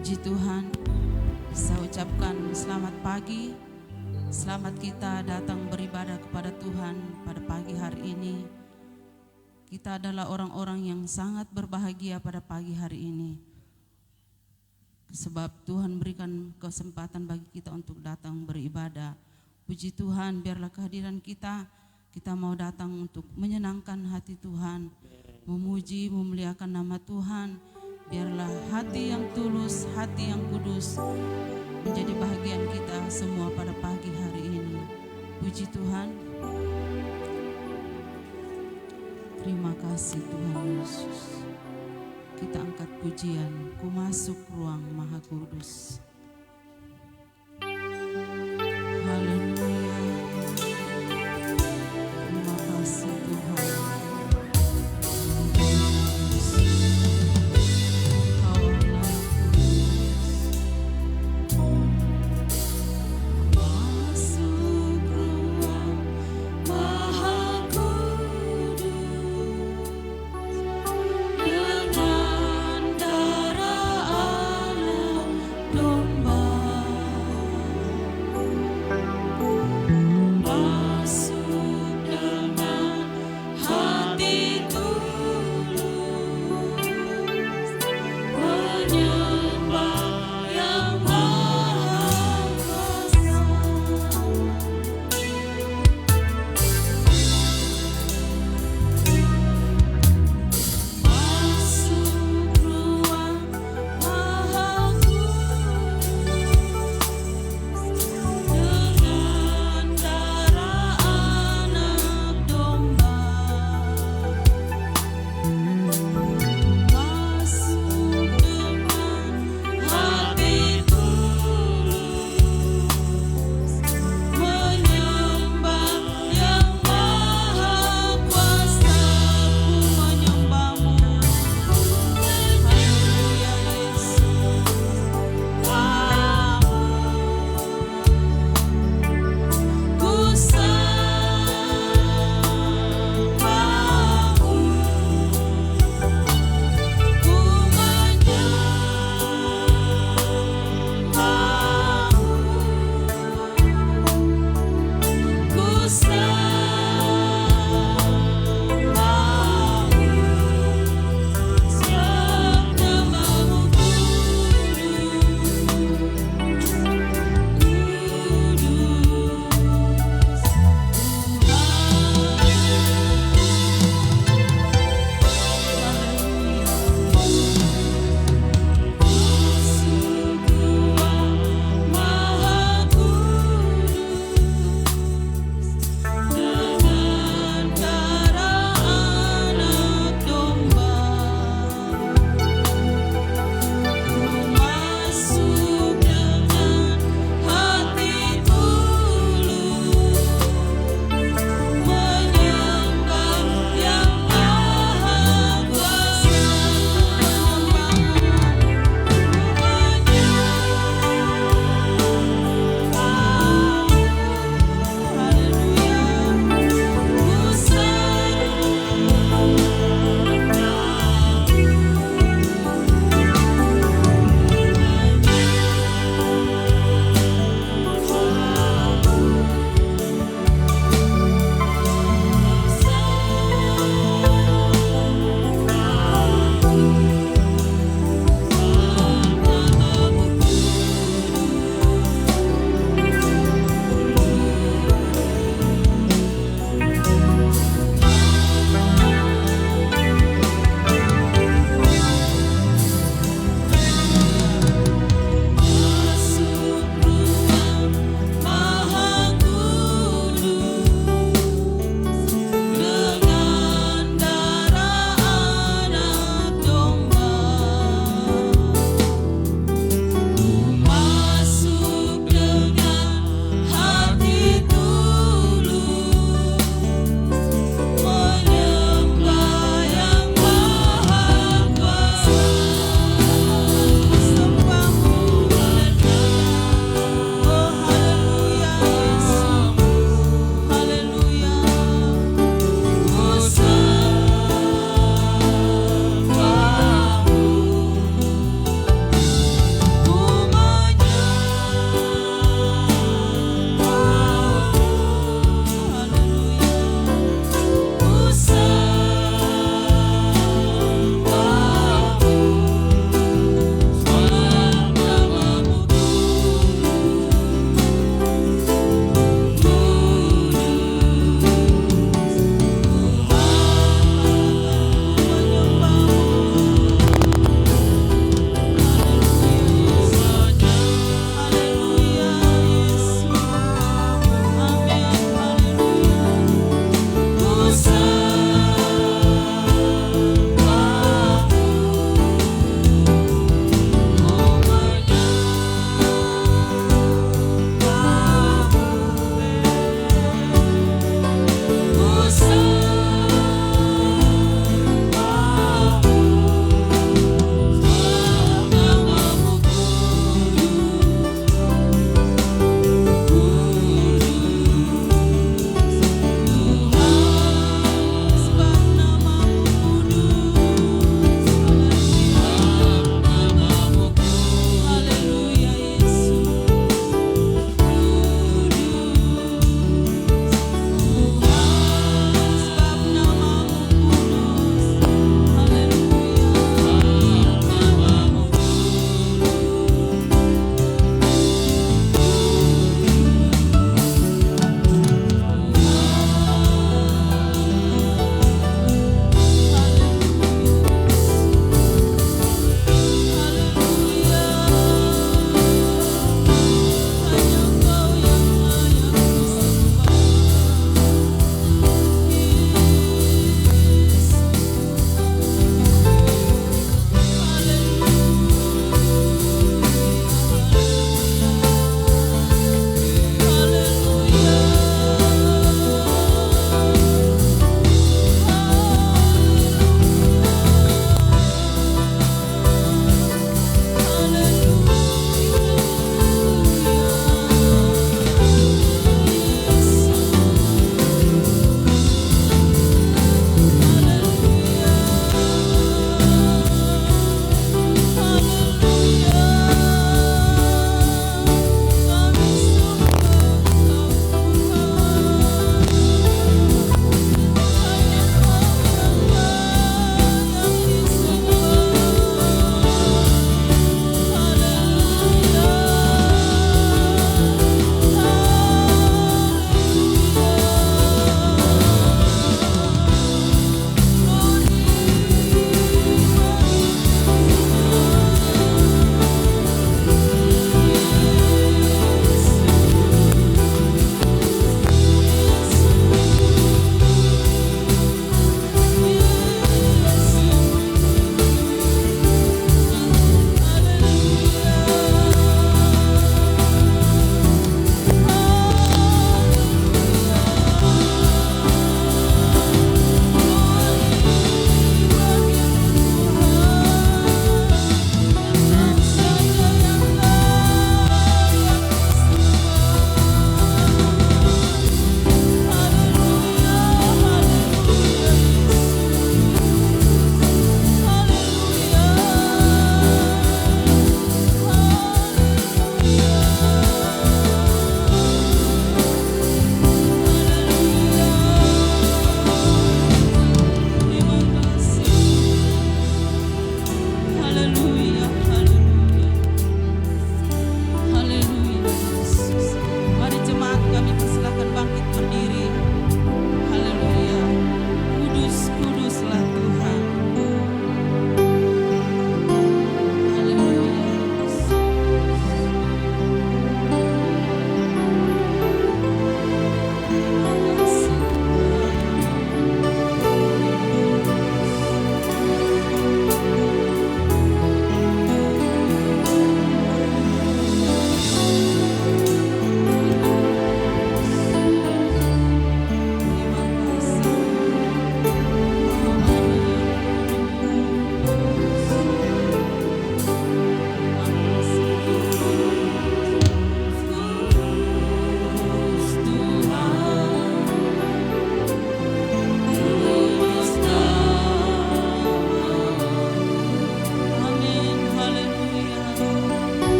Puji Tuhan, saya ucapkan selamat pagi. Selamat kita datang beribadah kepada Tuhan pada pagi hari ini. Kita adalah orang-orang yang sangat berbahagia pada pagi hari ini. Sebab Tuhan berikan kesempatan bagi kita untuk datang beribadah. Puji Tuhan, biarlah kehadiran kita mau datang untuk menyenangkan hati Tuhan, memuji, memuliakan nama Tuhan. Biarlah hati yang tulus, hati yang kudus menjadi bahagian kita semua pada pagi hari ini. Puji Tuhan. Terima kasih Tuhan Yesus. Kita angkat pujian, ku masuk ruang Maha Kudus. Haleluya. Terima kasih Tuhan. No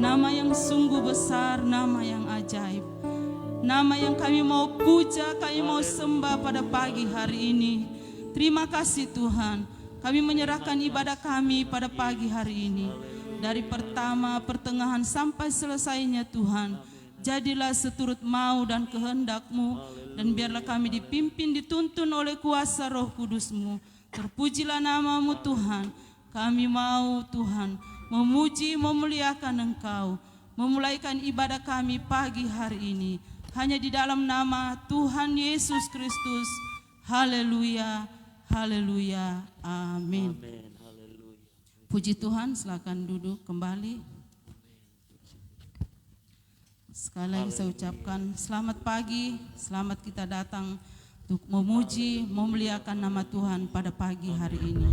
Nama yang sungguh besar, nama yang ajaib. Nama yang kami mau puja, kami mau sembah pada pagi hari ini. Terima kasih Tuhan. Kami menyerahkan ibadah kami pada pagi hari ini. Dari pertama, pertengahan sampai selesainya Tuhan. Jadilah seturut mau dan kehendak-Mu. Dan biarlah kami dipimpin, dituntun oleh kuasa Roh Kudus-Mu. Terpujilah nama-Mu Tuhan. Kami mau Tuhan memuji, memuliakan Engkau. Memulaikan ibadah kami pagi hari ini. Hanya di dalam nama Tuhan Yesus Kristus. Haleluya, haleluya, amin. Puji Tuhan, silakan duduk kembali. Sekali lagi saya ucapkan selamat pagi, selamat kita datang untuk memuji, memuliakan nama Tuhan pada pagi hari ini.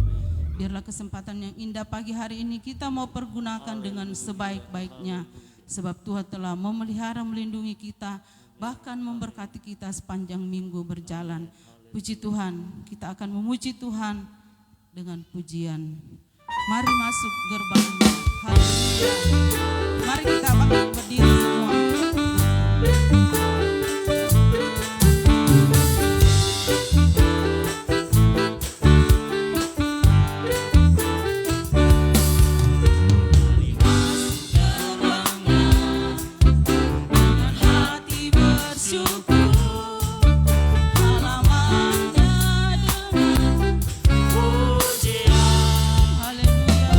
Biarlah kesempatan yang indah pagi hari ini kita mau pergunakan dengan sebaik-baiknya. Sebab Tuhan telah memelihara, melindungi kita, bahkan memberkati kita sepanjang minggu berjalan. Puji Tuhan, kita akan memuji Tuhan dengan pujian. Mari masuk gerbangnya. Haleluya. Mari kita berdiri semua. Pujian, haleluya.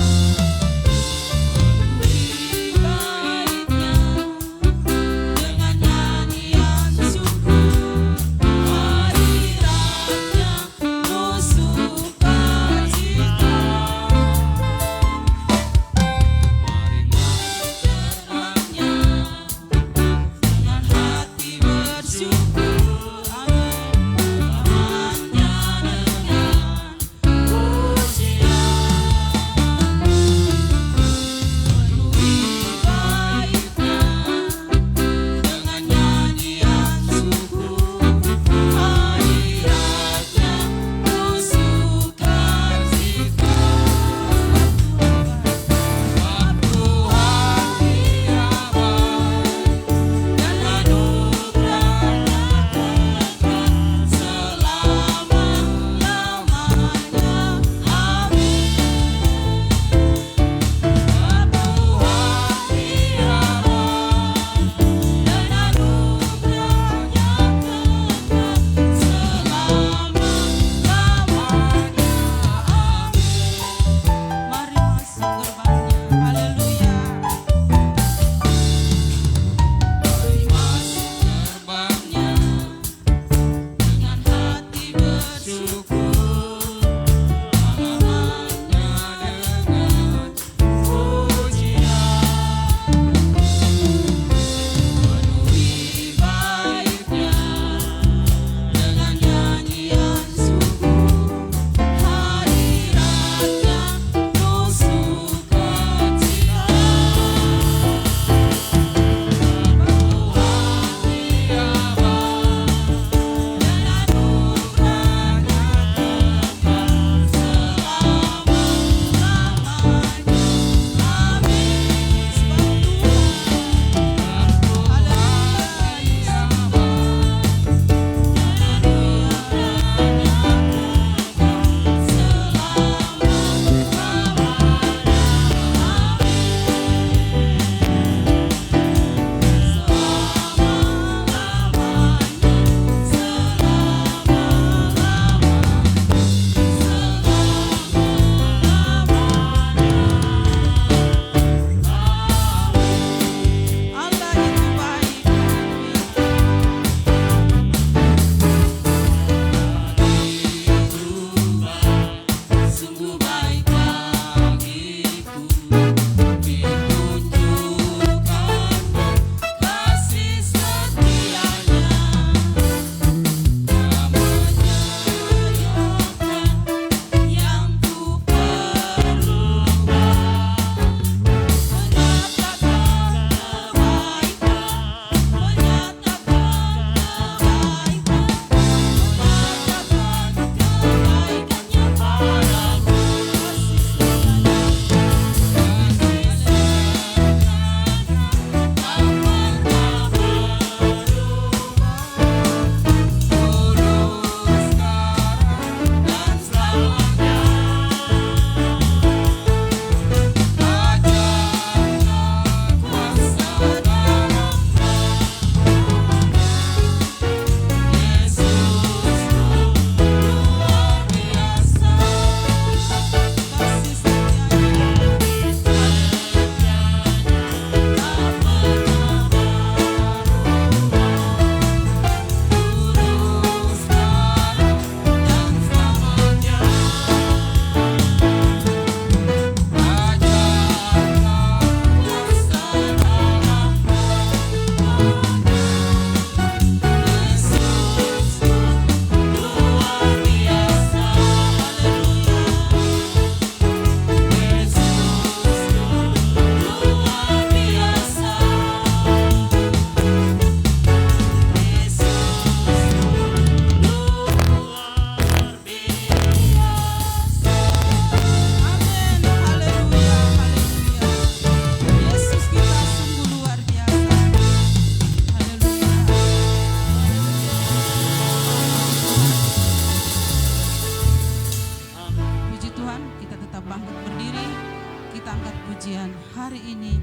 rangkaian hari ini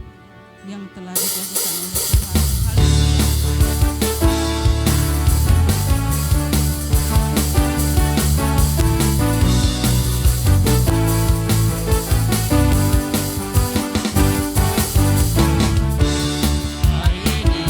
yang telah dijadikan oleh Tuhan. Haleluya. Hari ini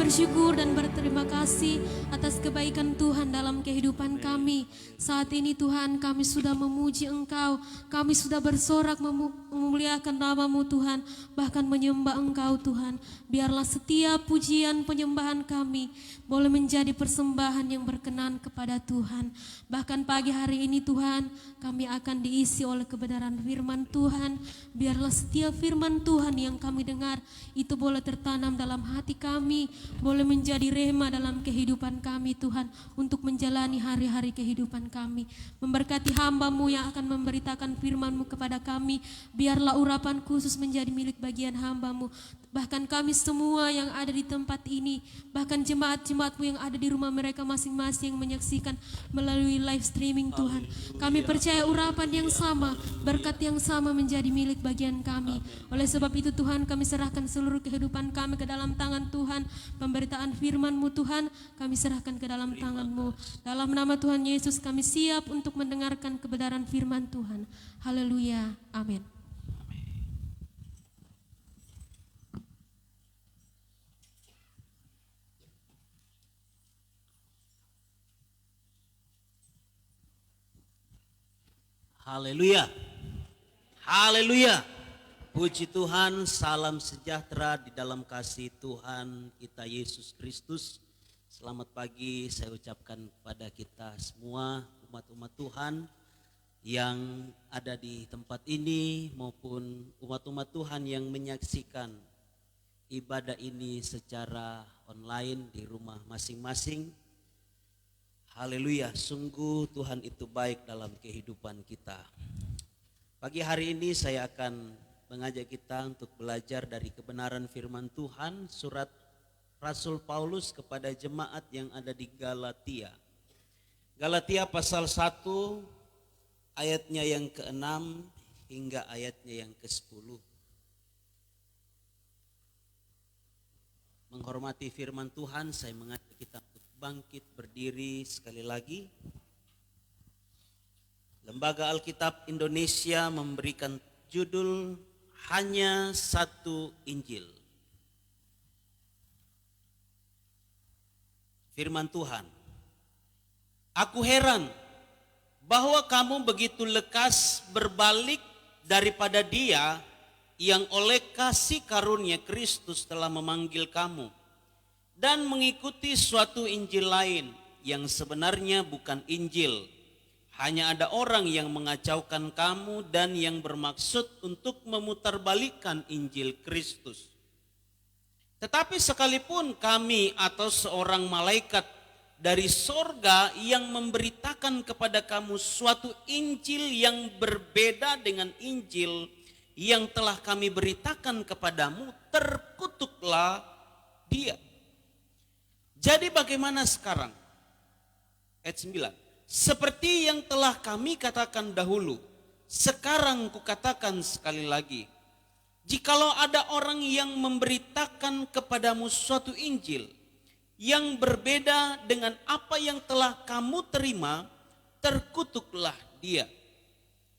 bersyukur dan berterima kasih atas kebaikan Tuhan dalam kehidupan kami. Saat ini Tuhan, kami sudah memuji Engkau, kami sudah bersorak memuliakan nama-Mu Tuhan, bahkan menyembah Engkau Tuhan. Biarlah setiap pujian penyembahan kami boleh menjadi persembahan yang berkenan kepada Tuhan. Bahkan pagi hari ini Tuhan, kami akan diisi oleh kebenaran firman Tuhan. Biarlah setiap firman Tuhan yang kami dengar itu boleh tertanam dalam hati kami, boleh menjadi rema dalam kehidupan kami Tuhan, untuk menjalani hari-hari kehidupan kami. Memberkati hamba-Mu yang akan memberitakan firman-Mu kepada kami, biarlah urapan khusus menjadi milik bagian hamba-Mu. Bahkan kami semua yang ada di tempat ini, bahkan jemaat-jemaat-Mu yang ada di rumah mereka masing-masing yang menyaksikan melalui live streaming Tuhan. Kami percaya urapan yang sama, berkat yang sama menjadi milik bagian kami. Oleh sebab itu Tuhan, kami serahkan seluruh kehidupan kami ke dalam tangan Tuhan. Pemberitaan firman-Mu Tuhan, kami serahkan ke dalam tangan-Mu. Dalam nama Tuhan Yesus kami siap untuk mendengarkan kebenaran firman Tuhan. Haleluya, amin. Haleluya. Haleluya. Puji Tuhan, salam sejahtera di dalam kasih Tuhan kita Yesus Kristus. Selamat pagi saya ucapkan kepada kita semua umat-umat Tuhan yang ada di tempat ini maupun umat-umat Tuhan yang menyaksikan ibadah ini secara online di rumah masing-masing. Haleluya, sungguh Tuhan itu baik dalam kehidupan kita. Pagi hari ini saya akan mengajak kita untuk belajar dari kebenaran firman Tuhan, surat Rasul Paulus kepada jemaat yang ada di Galatia. Galatia pasal 1 ayatnya yang ke-6 hingga ayatnya yang ke-10. Menghormati firman Tuhan, saya mengajak kita untuk bangkit berdiri sekali lagi. Lembaga Alkitab Indonesia memberikan judul Hanya Satu Injil. Firman Tuhan, aku heran bahwa kamu begitu lekas berbalik daripada Dia yang oleh kasih karunia Kristus telah memanggil kamu, dan mengikuti suatu Injil lain yang sebenarnya bukan Injil. Hanya ada orang yang mengacaukan kamu dan yang bermaksud untuk memutarbalikkan Injil Kristus. Tetapi sekalipun kami atau seorang malaikat dari sorga yang memberitakan kepada kamu suatu Injil yang berbeda dengan Injil yang telah kami beritakan kepadamu, terkutuklah dia. Jadi bagaimana sekarang? Ayat 9. Seperti yang telah kami katakan dahulu, sekarang kukatakan sekali lagi. Jikalau ada orang yang memberitakan kepadamu suatu Injil yang berbeda dengan apa yang telah kamu terima, terkutuklah dia.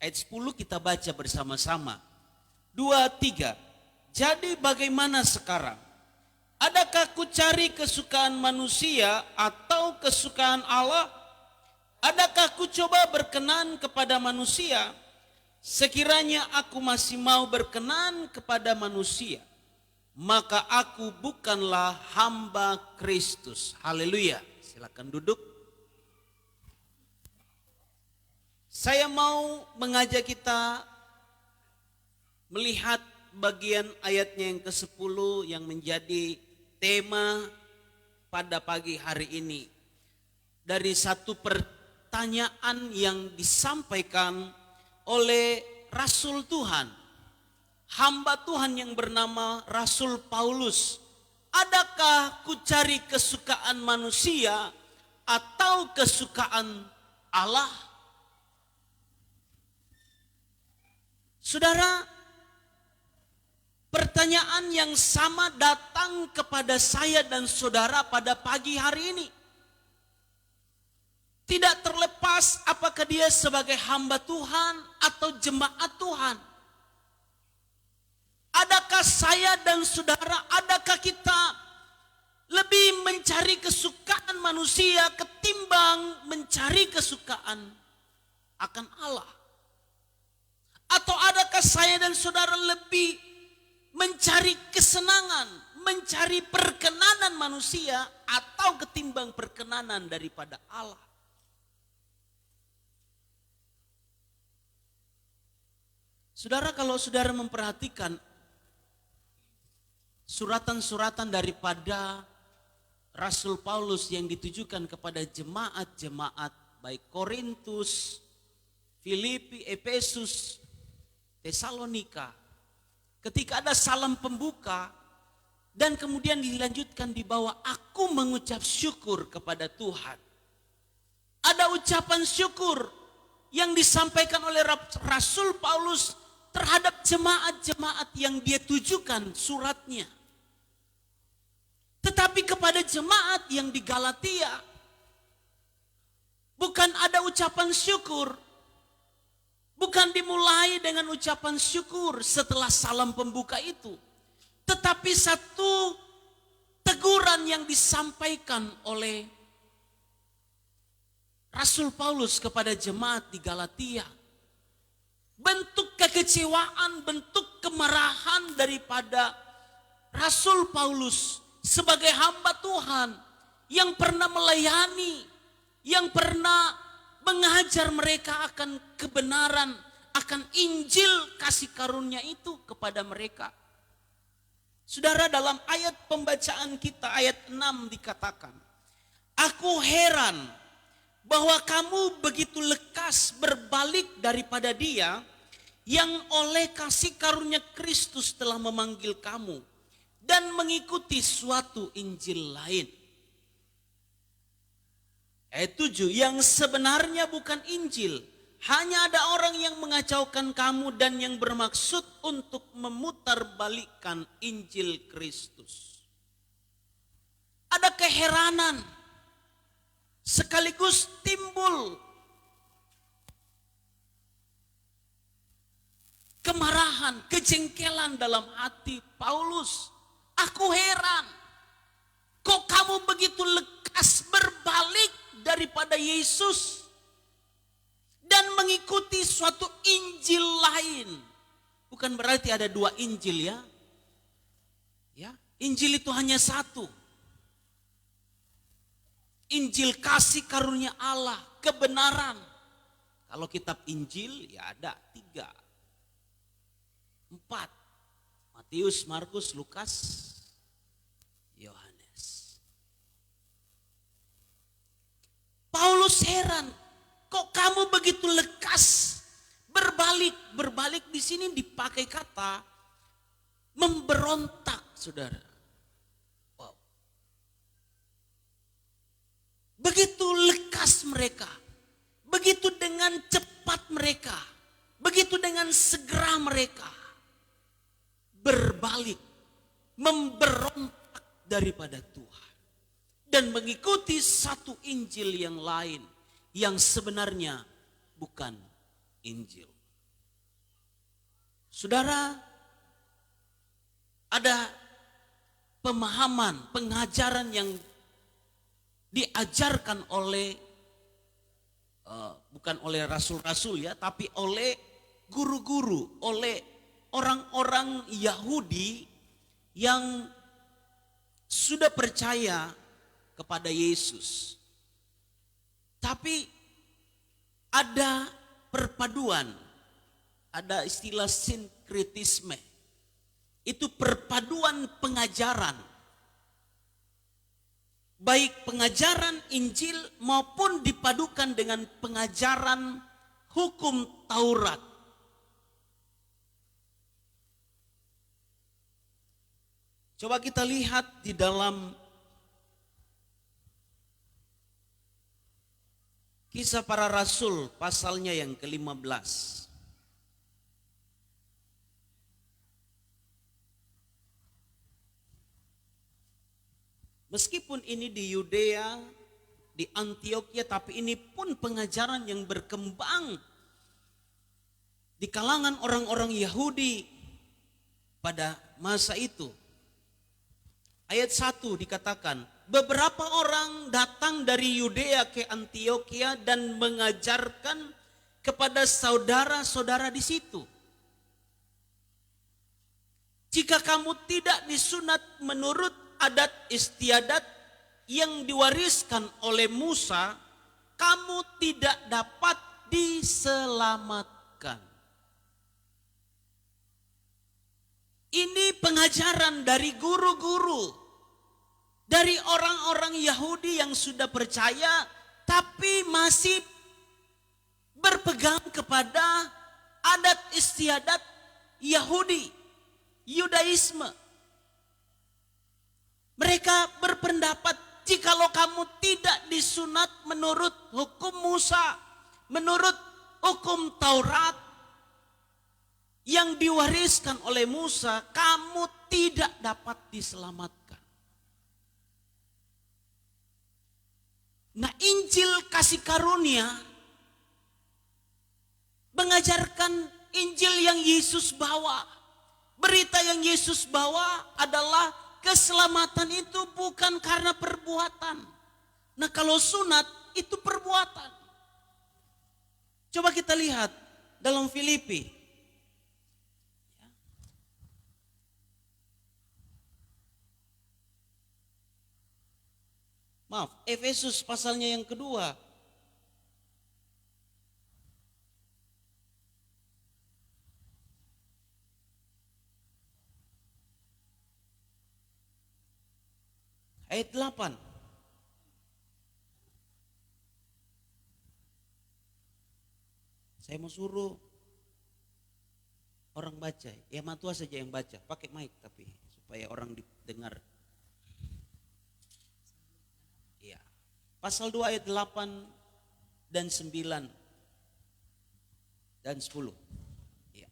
Ayat 10 kita baca bersama-sama. 2, 3. Jadi bagaimana sekarang? Adakah ku cari kesukaan manusia atau kesukaan Allah? Adakah ku coba berkenan kepada manusia? Sekiranya aku masih mau berkenan kepada manusia, maka aku bukanlah hamba Kristus. Haleluya. Silakan duduk. Saya mau mengajak kita melihat bagian ayatnya yang ke-10 yang menjadi tema pada pagi hari ini. Dari satu pertanyaan yang disampaikan oleh Rasul Tuhan, hamba Tuhan yang bernama Rasul Paulus. Adakah ku cari kesukaan manusia atau kesukaan Allah? Saudara, pertanyaan yang sama datang kepada saya dan saudara pada pagi hari ini. Tidak terlepas apakah dia sebagai hamba Tuhan atau jemaat Tuhan. Adakah saya dan saudara, adakah kita lebih kesukaan manusia ketimbang mencari kesukaan akan Allah? Atau adakah saya dan saudara lebih mencari kesenangan, mencari perkenanan manusia atau ketimbang perkenanan daripada Allah? Saudara, kalau saudara memperhatikan suratan-suratan daripada Rasul Paulus yang ditujukan kepada jemaat-jemaat baik Korintus, Filipi, Efesus, Tesalonika, ketika ada salam pembuka dan kemudian dilanjutkan di bawah, aku mengucap syukur kepada Tuhan. Ada ucapan syukur yang disampaikan oleh Rasul Paulus terhadap jemaat-jemaat yang dia tujukan suratnya. Tetapi kepada jemaat yang di Galatia, bukan ada ucapan syukur. Bukan dimulai dengan ucapan syukur setelah salam pembuka itu. Tetapi satu teguran yang disampaikan oleh Rasul Paulus kepada jemaat di Galatia. Bentuk kekecewaan, bentuk kemarahan daripada Rasul Paulus sebagai hamba Tuhan yang pernah melayani, yang pernah mengajar mereka akan kebenaran, akan Injil kasih karunia itu kepada mereka. Saudara, dalam ayat pembacaan kita ayat 6 dikatakan, aku heran bahwa kamu begitu lekas berbalik daripada Dia yang oleh kasih karunia Kristus telah memanggil kamu dan mengikuti suatu Injil lain. Ayat 7, yang sebenarnya bukan Injil, hanya ada orang yang mengacaukan kamu dan yang bermaksud untuk memutarbalikkan Injil Kristus. Ada keheranan, sekaligus timbul kemarahan, kejengkelan dalam hati Paulus. Aku heran, kok kamu begitu lekas berbalik daripada Yesus dan mengikuti suatu Injil lain. Bukan berarti ada dua Injil ya. Ya, Injil itu hanya satu. Injil kasih karunia Allah, kebenaran. Kalau kitab Injil ya ada 3, 4. Matius, Markus, Lukas, Yohanes. Paulus heran, kok kamu begitu lekas berbalik? Berbalik di sini dipakai kata memberontak, saudara. Wow. Begitu lekas mereka, begitu dengan cepat mereka, begitu dengan segera mereka berbalik, memberontak daripada Tuhan dan mengikuti satu Injil yang lain yang sebenarnya bukan Injil. Saudara, ada pemahaman, pengajaran yang diajarkan oleh bukan oleh rasul-rasul ya, tapi oleh guru-guru, oleh orang-orang Yahudi yang sudah percaya kepada Yesus. Tapi ada perpaduan, ada istilah sinkretisme. Itu perpaduan pengajaran. Baik pengajaran Injil maupun dipadukan dengan pengajaran hukum Taurat. Coba kita lihat di dalam Kisah Para Rasul pasalnya yang ke-15. Meskipun ini di Yudea, di Antioquia, tapi ini pun pengajaran yang berkembang di kalangan orang-orang Yahudi pada masa itu. ayat 1 dikatakan, beberapa orang datang dari Yudea ke Antioquia dan mengajarkan kepada saudara-saudara di situ. Jika kamu tidak disunat menurut adat istiadat yang diwariskan oleh Musa, kamu tidak dapat diselamatkan. Ini pengajaran dari guru-guru, dari orang-orang Yahudi yang sudah percaya tapi masih berpegang kepada adat istiadat Yahudi, Yudaisme. Mereka berpendapat jikalau kamu tidak disunat menurut hukum Musa, menurut hukum Taurat yang diwariskan oleh Musa, kamu tidak dapat diselamatkan. Nah, Injil kasih karunia mengajarkan Injil yang Yesus bawa. Berita yang Yesus bawa adalah keselamatan itu bukan karena perbuatan. Nah, kalau sunat itu perbuatan. Coba kita lihat dalam Filipi. Maaf, Efesus pasalnya yang kedua. Ayat 8. Saya mau suruh orang baca. Ya matua saja yang baca. Pakai mic tapi supaya orang dengar. Ya. Pasal 2 ayat 8 dan 9 dan 10. Ya.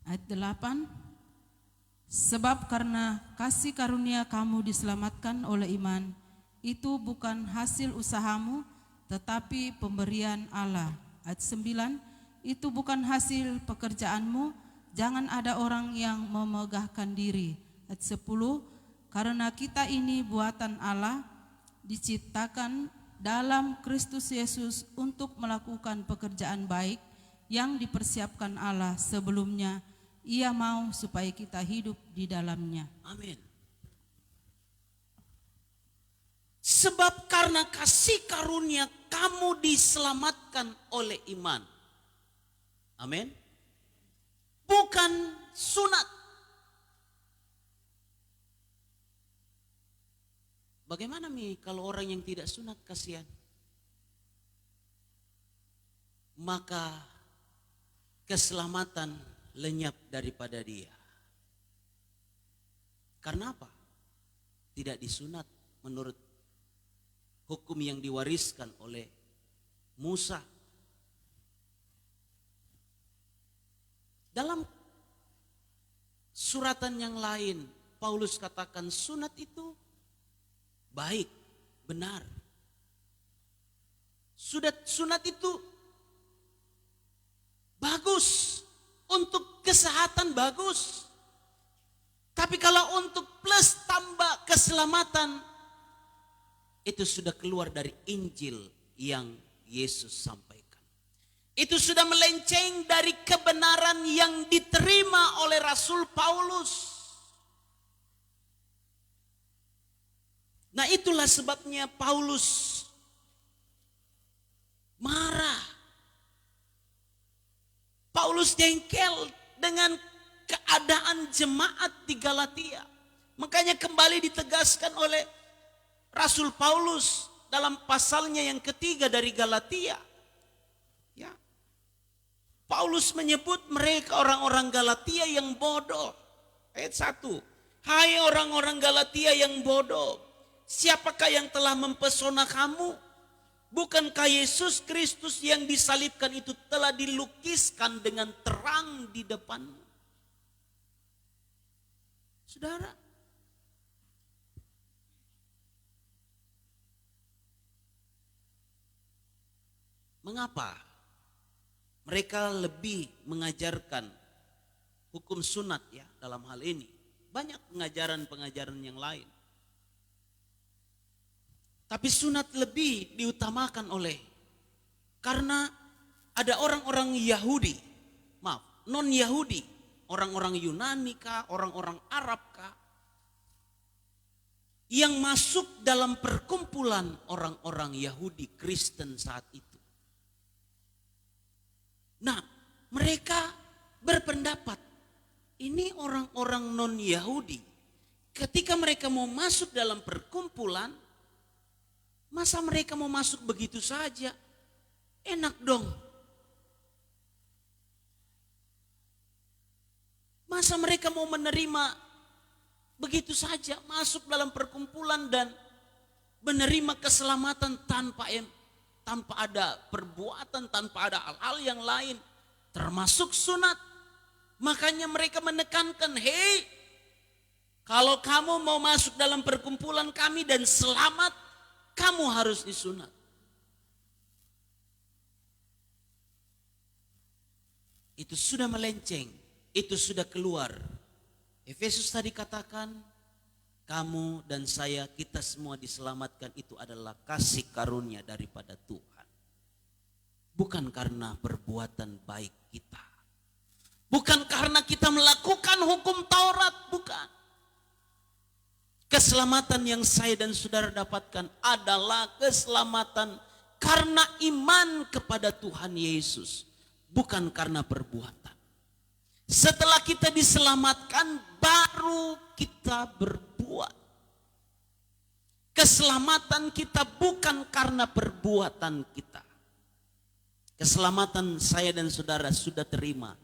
Ayat 8. Sebab karena kasih karunia kamu diselamatkan oleh iman, itu bukan hasil usahamu, tetapi pemberian Allah. Ayat 9, itu bukan hasil pekerjaanmu, jangan ada orang yang memegahkan diri. Ayat 10, karena kita ini buatan Allah, diciptakan dalam Kristus Yesus untuk melakukan pekerjaan baik yang dipersiapkan Allah sebelumnya. Ia mau supaya kita hidup di dalamnya. Amin. Sebab karena kasih karunia kamu diselamatkan oleh iman. Amin. Bukan sunat. Bagaimana kalau orang yang tidak sunat, kasihan? Maka keselamatan lenyap daripada dia. Karena apa? Tidak disunat menurut hukum yang diwariskan oleh Musa. Dalam suratan yang lain, Paulus katakan sunat itu baik, benar. Sunat itu bagus. Untuk kesehatan bagus. Tapi kalau untuk plus tambah keselamatan, itu sudah keluar dari Injil yang Yesus sampaikan. Itu sudah melenceng dari kebenaran yang diterima oleh Rasul Paulus. Nah, itulah sebabnya Paulus marah. Paulus jengkel dengan keadaan jemaat di Galatia. Makanya kembali ditegaskan oleh Rasul Paulus dalam pasalnya yang ketiga dari Galatia. Ya. Paulus menyebut mereka orang-orang Galatia yang bodoh. Ayat 1. Hai orang-orang Galatia yang bodoh, siapakah yang telah mempesona kamu? Bukankah Yesus Kristus yang disalibkan itu telah dilukiskan dengan terang di depanmu? Saudara, mengapa mereka lebih mengajarkan hukum sunat ya dalam hal ini? banyak pengajaran-pengajaran yang lain. Tapi sunat lebih diutamakan karena ada orang-orang Yahudi, non Yahudi, orang-orang Yunani kah, orang-orang Arab kah, yang masuk dalam perkumpulan orang-orang Yahudi Kristen saat itu. Nah, mereka berpendapat ini orang-orang non Yahudi, ketika mereka mau masuk dalam perkumpulan, masa mereka mau masuk begitu saja? Enak dong. Masa mereka mau menerima begitu saja masuk dalam perkumpulan dan menerima keselamatan tanpa ada perbuatan, tanpa ada hal-hal yang lain, termasuk sunat. Makanya mereka menekankan, hei, kalau kamu mau masuk dalam perkumpulan kami dan selamat, kamu harus disunat. Itu sudah melenceng, itu sudah keluar. Efesus tadi katakan, kamu dan saya, kita semua diselamatkan itu adalah kasih karunia daripada Tuhan. Bukan karena perbuatan baik kita. Bukan karena kita melakukan hukum Taurat, bukan. Keselamatan yang saya dan saudara dapatkan adalah keselamatan karena iman kepada Tuhan Yesus. Bukan karena perbuatan. Setelah kita diselamatkan, baru kita berbuat. Keselamatan kita bukan karena perbuatan kita. Keselamatan saya dan saudara sudah terima,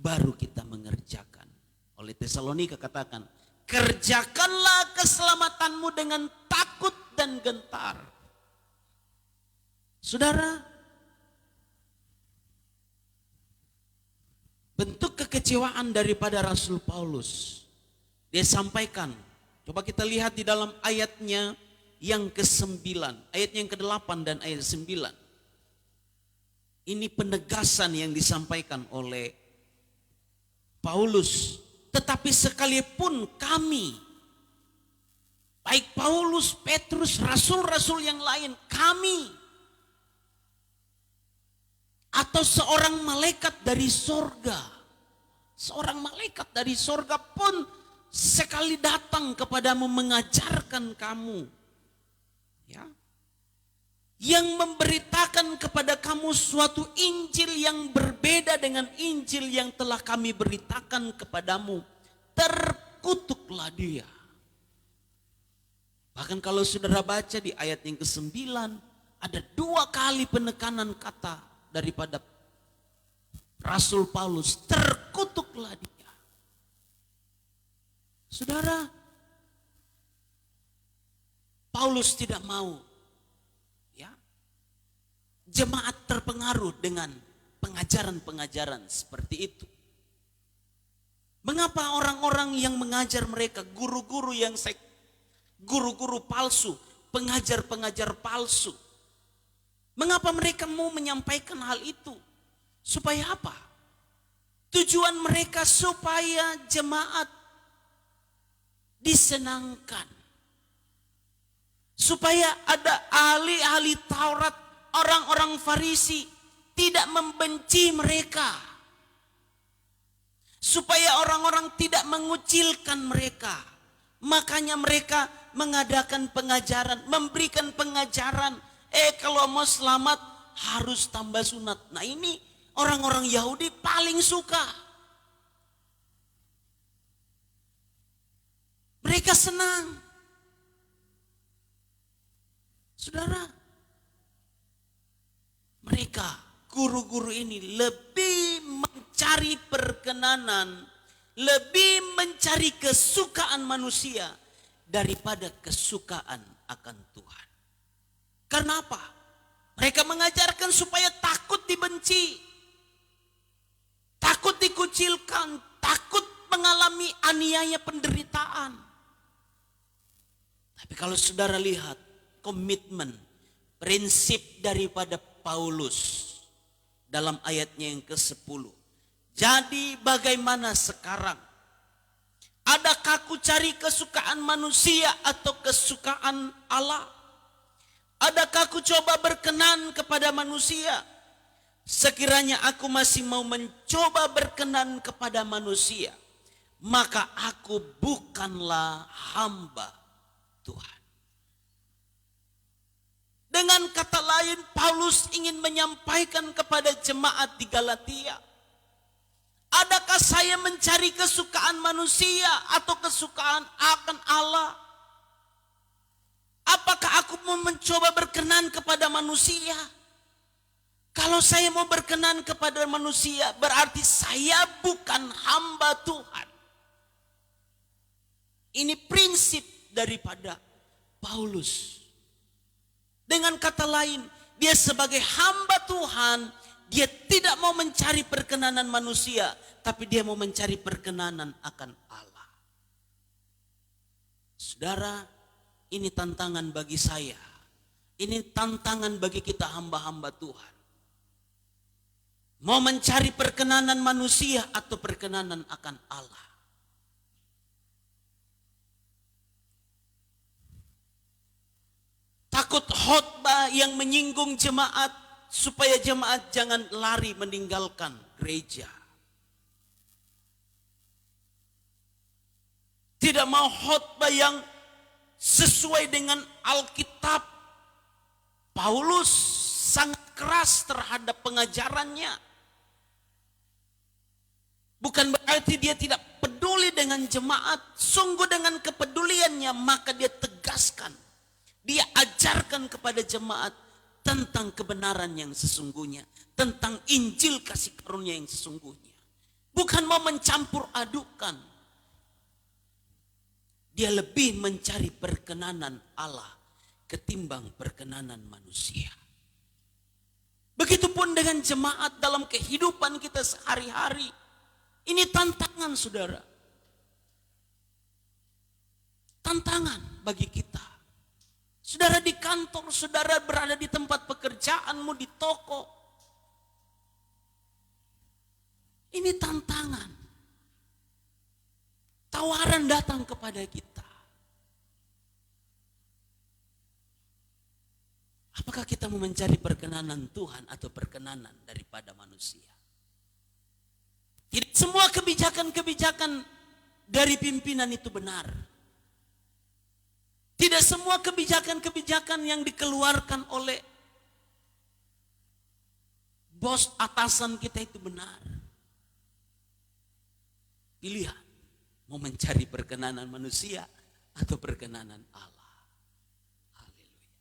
baru kita mengerjakan. Oleh Tesalonika katakan, kerjakanlah keselamatanmu dengan takut dan gentar. Saudara, bentuk kekecewaan daripada Rasul Paulus, dia sampaikan, coba kita lihat di dalam ayatnya yang ke-9, ayat yang ke-8 dan ayat 9. Ini penegasan yang disampaikan oleh Paulus. Tetapi sekalipun kami, baik Paulus, Petrus, rasul-rasul yang lain, kami, atau seorang malaikat dari sorga, seorang malaikat dari sorga pun sekali datang kepadamu mengajarkan kamu, ya, yang memberitakan kepada kamu suatu Injil yang berbeda dengan Injil yang telah kami beritakan kepadamu, terkutuklah dia. Bahkan kalau saudara baca di ayat yang ke-9, ada 2 kali penekanan kata daripada Rasul Paulus, terkutuklah dia. Saudara, Paulus tidak mau jemaat terpengaruh dengan pengajaran-pengajaran seperti itu. Mengapa orang-orang yang mengajar mereka, guru-guru palsu, pengajar-pengajar palsu, mengapa mereka mau menyampaikan hal itu? Supaya apa? Tujuan mereka supaya jemaat disenangkan. Supaya ada ahli-ahli Taurat, orang-orang Farisi tidak membenci mereka. Supaya orang-orang tidak mengucilkan mereka. Makanya mereka mengadakan pengajaran, memberikan pengajaran. Kalau mau selamat harus tambah sunat. Nah, ini orang-orang Yahudi paling suka. Mereka senang. Saudara, mereka, guru-guru ini lebih mencari perkenanan, lebih mencari kesukaan manusia daripada kesukaan akan Tuhan. Karena apa? Mereka mengajarkan supaya takut dibenci, takut dikucilkan, takut mengalami aniaya penderitaan. Tapi kalau saudara lihat komitmen, prinsip daripada Paulus dalam ayatnya yang ke-10. Jadi bagaimana sekarang? Adakah aku cari kesukaan manusia atau kesukaan Allah? Adakah aku coba berkenan kepada manusia? Sekiranya aku masih mau mencoba berkenan kepada manusia, maka aku bukanlah hamba Tuhan. Dengan kata lain, Paulus ingin menyampaikan kepada jemaat di Galatia, adakah saya mencari kesukaan manusia atau kesukaan akan Allah? Apakah aku mau mencoba berkenan kepada manusia? Kalau saya mau berkenan kepada manusia, berarti saya bukan hamba Tuhan. Ini prinsip daripada Paulus. Dengan kata lain, dia sebagai hamba Tuhan, dia tidak mau mencari perkenanan manusia, tapi dia mau mencari perkenanan akan Allah. Saudara, ini tantangan bagi saya. Ini tantangan bagi kita hamba-hamba Tuhan. Mau mencari perkenanan manusia atau perkenanan akan Allah. Takut khotbah yang menyinggung jemaat, supaya jemaat jangan lari meninggalkan gereja. Tidak mau khotbah yang sesuai dengan Alkitab. Paulus sangat keras terhadap pengajarannya. Bukan berarti dia tidak peduli dengan jemaat. Sungguh dengan kepeduliannya maka dia tegaskan. Dia ajarkan kepada jemaat tentang kebenaran yang sesungguhnya. Tentang Injil kasih karunia yang sesungguhnya. Bukan mau mencampur adukan. Dia lebih mencari perkenanan Allah ketimbang perkenanan manusia. Begitupun dengan jemaat dalam kehidupan kita sehari-hari. Ini tantangan, saudara. Tantangan bagi kita. Saudara di kantor, saudara berada di tempat pekerjaanmu, di toko. Ini tantangan. Tawaran datang kepada kita. Apakah kita mau mencari perkenanan Tuhan atau perkenanan daripada manusia? Tidak semua kebijakan-kebijakan dari pimpinan itu benar. Tidak semua kebijakan-kebijakan yang dikeluarkan oleh bos atasan kita itu benar. Pilihan, mau mencari perkenanan manusia atau perkenanan Allah. Haleluya.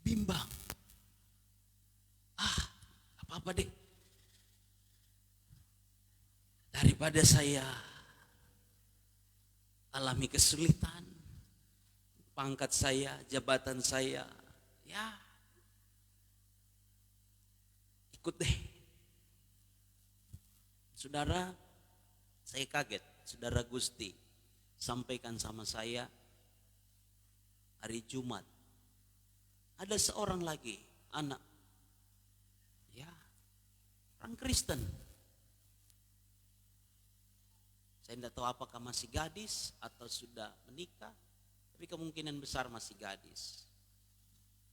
Bimbang. Apa-apa deh. Daripada saya alami kesulitan, pangkat saya, jabatan saya, ya ikut deh. Saudara, saya kaget. Saudara Gusti sampaikan sama saya hari Jumat. Ada seorang lagi anak, ya, orang Kristen. Saya tidak tahu apakah masih gadis atau sudah menikah, tapi kemungkinan besar masih gadis.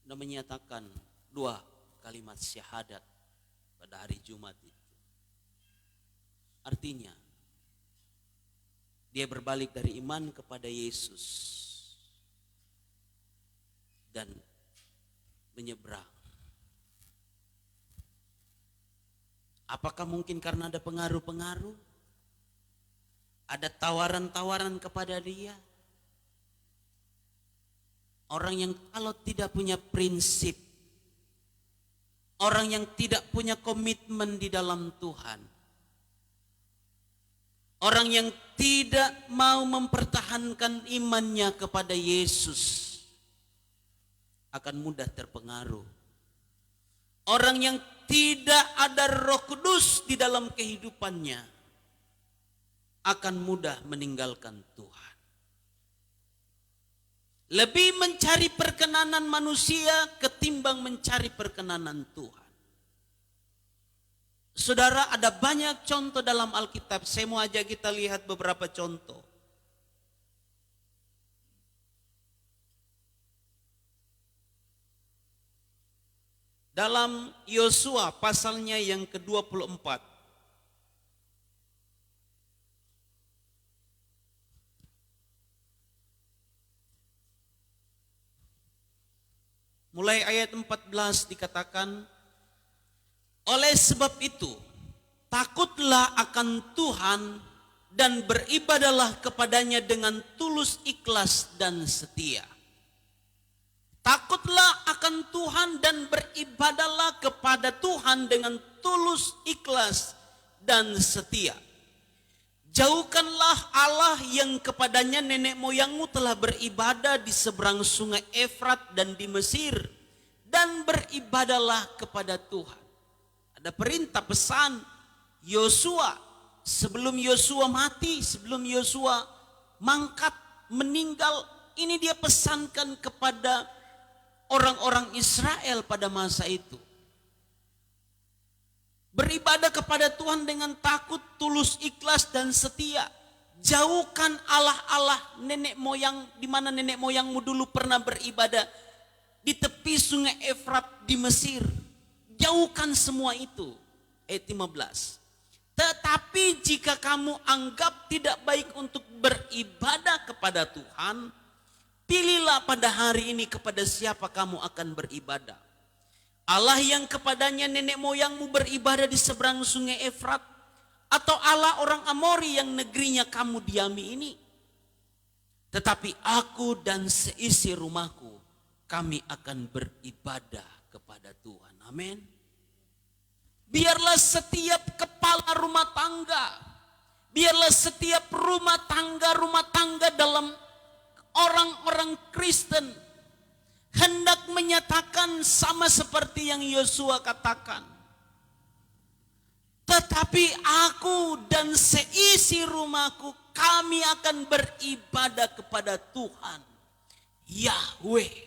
Sudah menyatakan 2 kalimat syahadat pada hari Jumat itu. Artinya, dia berbalik dari iman kepada Yesus dan menyeberang. Apakah mungkin karena ada pengaruh-pengaruh? Ada tawaran-tawaran kepada dia? Orang yang kalau tidak punya prinsip, orang yang tidak punya komitmen di dalam Tuhan, orang yang tidak mau mempertahankan imannya kepada Yesus akan mudah terpengaruh. Orang yang tidak ada Roh Kudus di dalam kehidupannya akan mudah meninggalkan Tuhan. Lebih mencari perkenanan manusia ketimbang mencari perkenanan Tuhan. Saudara, ada banyak contoh dalam Alkitab. Saya mau ajak kita lihat beberapa contoh. Dalam Yosua pasalnya yang ke-24. Mulai ayat 14 dikatakan, oleh sebab itu, takutlah akan Tuhan dan beribadalah kepadanya dengan tulus, ikhlas, dan setia. Takutlah akan Tuhan dan beribadalah kepada Tuhan dengan tulus, ikhlas, dan setia. Jauhkanlah Allah yang kepadanya nenek moyangmu telah beribadah di seberang sungai Efrat dan di Mesir, dan beribadalah kepada Tuhan. Ada perintah pesan Yosua. Sebelum Yosua mati, sebelum Yosua mangkat, meninggal, ini dia pesankan kepada orang-orang Israel pada masa itu. Beribadah kepada Tuhan dengan takut, tulus, ikhlas, dan setia. Jauhkan Allah-Allah nenek moyang, di mana nenek moyangmu dulu pernah beribadah di tepi sungai Efrat di Mesir. Jauhkan semua itu. Ayat 15. Tetapi jika kamu anggap tidak baik untuk beribadah kepada Tuhan, pilihlah pada hari ini kepada siapa kamu akan beribadah. Allah yang kepadanya nenek moyangmu beribadah di seberang sungai Efrat, atau Allah orang Amori yang negerinya kamu diami ini. Tetapi aku dan seisi rumahku, kami akan beribadah kepada Tuhan. Amin. Biarlah setiap kepala rumah tangga, biarlah setiap rumah tangga dalam orang-orang Kristen hendak menyatakan sama seperti yang Yosua katakan. Tetapi aku dan seisi rumahku, kami akan beribadah kepada Tuhan Yahweh.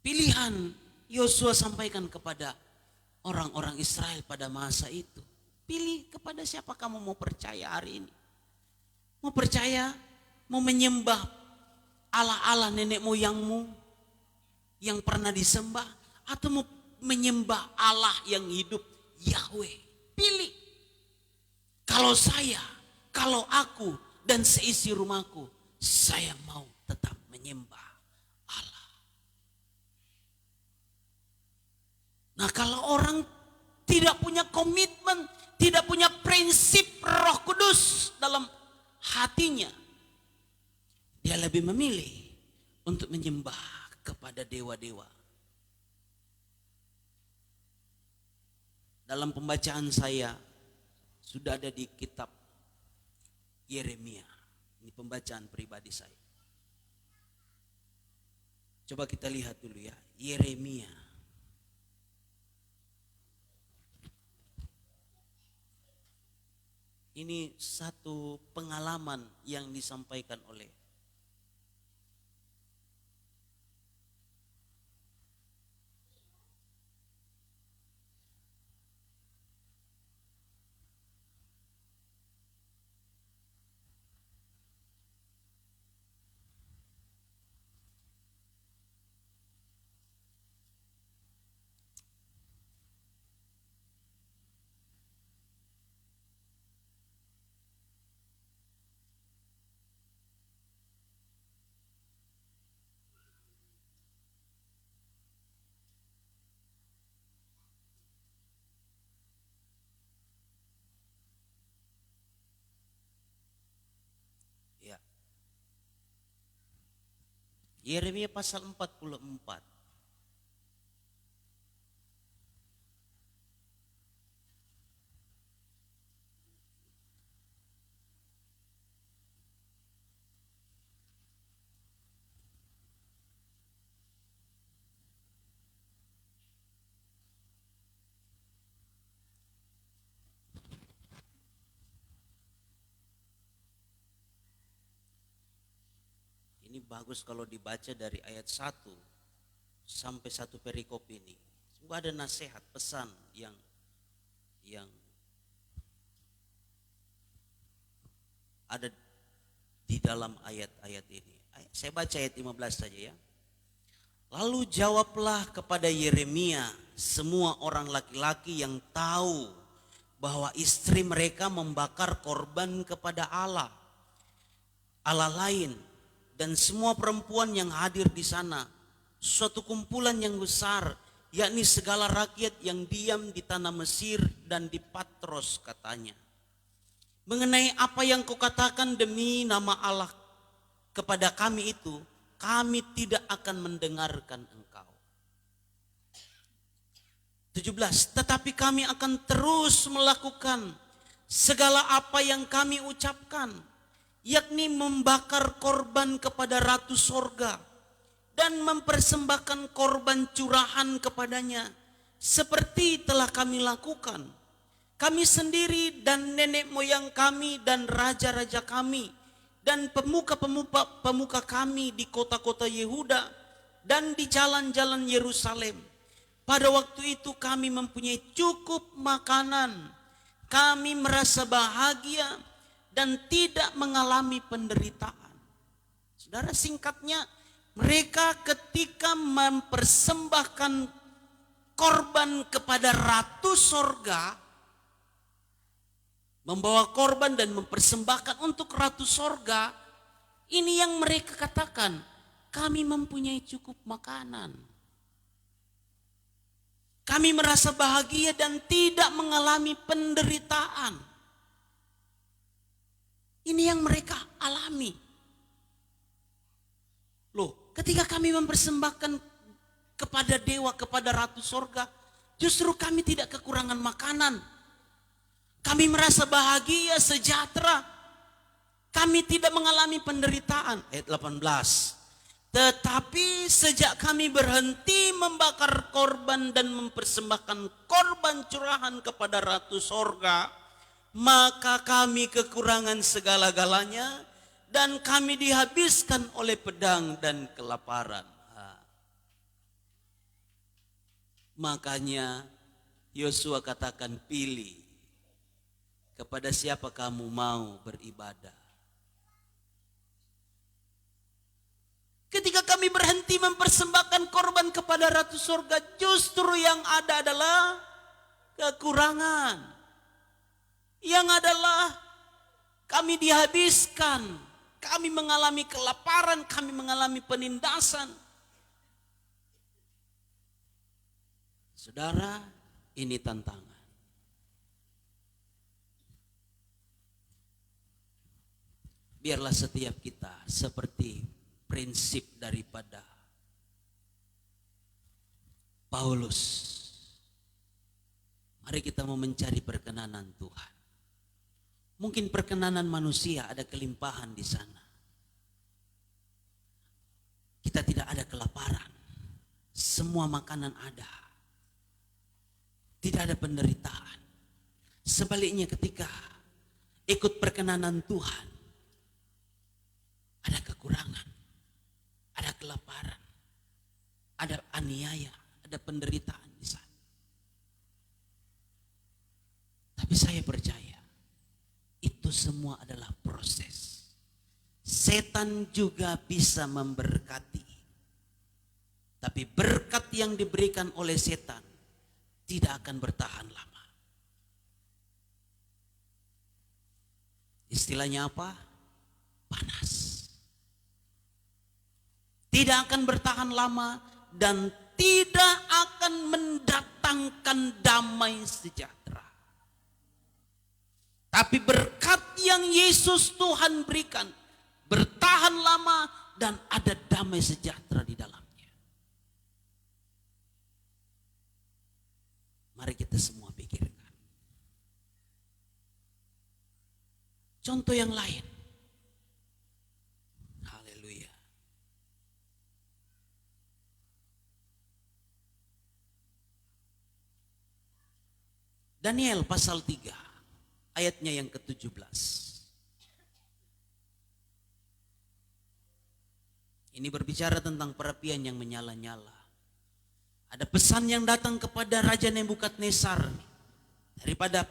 Pilihan Yosua sampaikan kepada orang-orang Israel pada masa itu. Pilih kepada siapa kamu mau percaya hari ini. Mau percaya, mau menyembah Allah-Allah nenek moyangmu yang pernah disembah, atau mau menyembah Allah yang hidup, Yahweh. Pilih. Kalau saya, kalau aku dan seisi rumahku, saya mau tetap menyembah Allah. Nah, kalau orang tidak punya komitmen, tidak punya prinsip Roh Kudus dalam hatinya, dia lebih memilih untuk menyembah kepada dewa-dewa. Dalam pembacaan saya sudah ada di kitab Yeremia. Ini pembacaan pribadi saya. Coba kita lihat dulu ya, Yeremia. Ini satu pengalaman yang disampaikan oleh ya, Yeremia pasal 44. Ini bagus kalau dibaca dari ayat 1 sampai satu perikop ini. Sungguh ada nasihat, pesan yang ada di dalam ayat-ayat ini. Saya baca ayat 15 saja ya. Lalu jawablah kepada Yeremia semua orang laki-laki yang tahu bahwa istri mereka membakar korban kepada Allah lain, dan semua perempuan yang hadir di sana, suatu kumpulan yang besar, yakni segala rakyat yang diam di tanah Mesir dan di Patros, katanya. Mengenai apa yang kau katakan demi nama Allah kepada kami itu, kami tidak akan mendengarkan engkau. 17. Tetapi kami akan terus melakukan segala apa yang kami ucapkan, yakni membakar korban kepada Ratu Sorga dan mempersembahkan korban curahan kepadanya, seperti telah kami lakukan. Kami sendiri dan nenek moyang kami dan raja-raja kami dan pemuka kami di kota-kota Yehuda dan di jalan-jalan Yerusalem. Pada waktu itu kami mempunyai cukup makanan. Kami merasa bahagia dan tidak mengalami penderitaan. Saudara, singkatnya, mereka ketika mempersembahkan korban kepada Ratu Sorga, membawa korban dan mempersembahkan untuk Ratu Sorga, ini yang mereka katakan, kami mempunyai cukup makanan. Kami merasa bahagia dan tidak mengalami penderitaan. Ini yang mereka alami. Loh, ketika kami mempersembahkan kepada dewa, kepada Ratu Sorga, justru kami tidak kekurangan makanan. Kami merasa bahagia, sejahtera. Kami tidak mengalami penderitaan. Ayat 18. Tetapi sejak kami berhenti membakar korban dan mempersembahkan korban curahan kepada Ratu Sorga, maka kami kekurangan segala-galanya dan kami dihabiskan oleh pedang dan kelaparan. Makanya Yosua katakan, pilih kepada siapa kamu mau beribadah. Ketika kami berhenti mempersembahkan korban kepada Ratu Sorga, justru yang ada adalah kekurangan. Yang adalah kami dihabiskan, kami mengalami kelaparan, kami mengalami penindasan. Saudara, ini tantangan. Biarlah setiap kita seperti prinsip daripada Paulus. Mari kita mau mencari perkenanan Tuhan. Mungkin perkenanan manusia ada kelimpahan di sana. Kita tidak ada kelaparan. Semua makanan ada. Tidak ada penderitaan. Sebaliknya ketika ikut perkenanan Tuhan, ada kekurangan, ada kelaparan, ada aniaya, ada penderitaan di sana. Tapi saya percaya itu semua adalah proses. Setan juga bisa memberkati. Tapi berkat yang diberikan oleh setan tidak akan bertahan lama. Istilahnya apa? Panas. Tidak akan bertahan lama dan tidak akan mendatangkan damai sejahtera. Tapi berkat yang Yesus Tuhan berikan bertahan lama dan ada damai sejahtera di dalamnya. Mari kita semua pikirkan. Contoh yang lain. Haleluya. Daniel pasal 3. Ayatnya yang ke-17. Ini berbicara tentang perapian yang menyala-nyala. Ada pesan yang datang kepada Raja Nebukadnezar daripada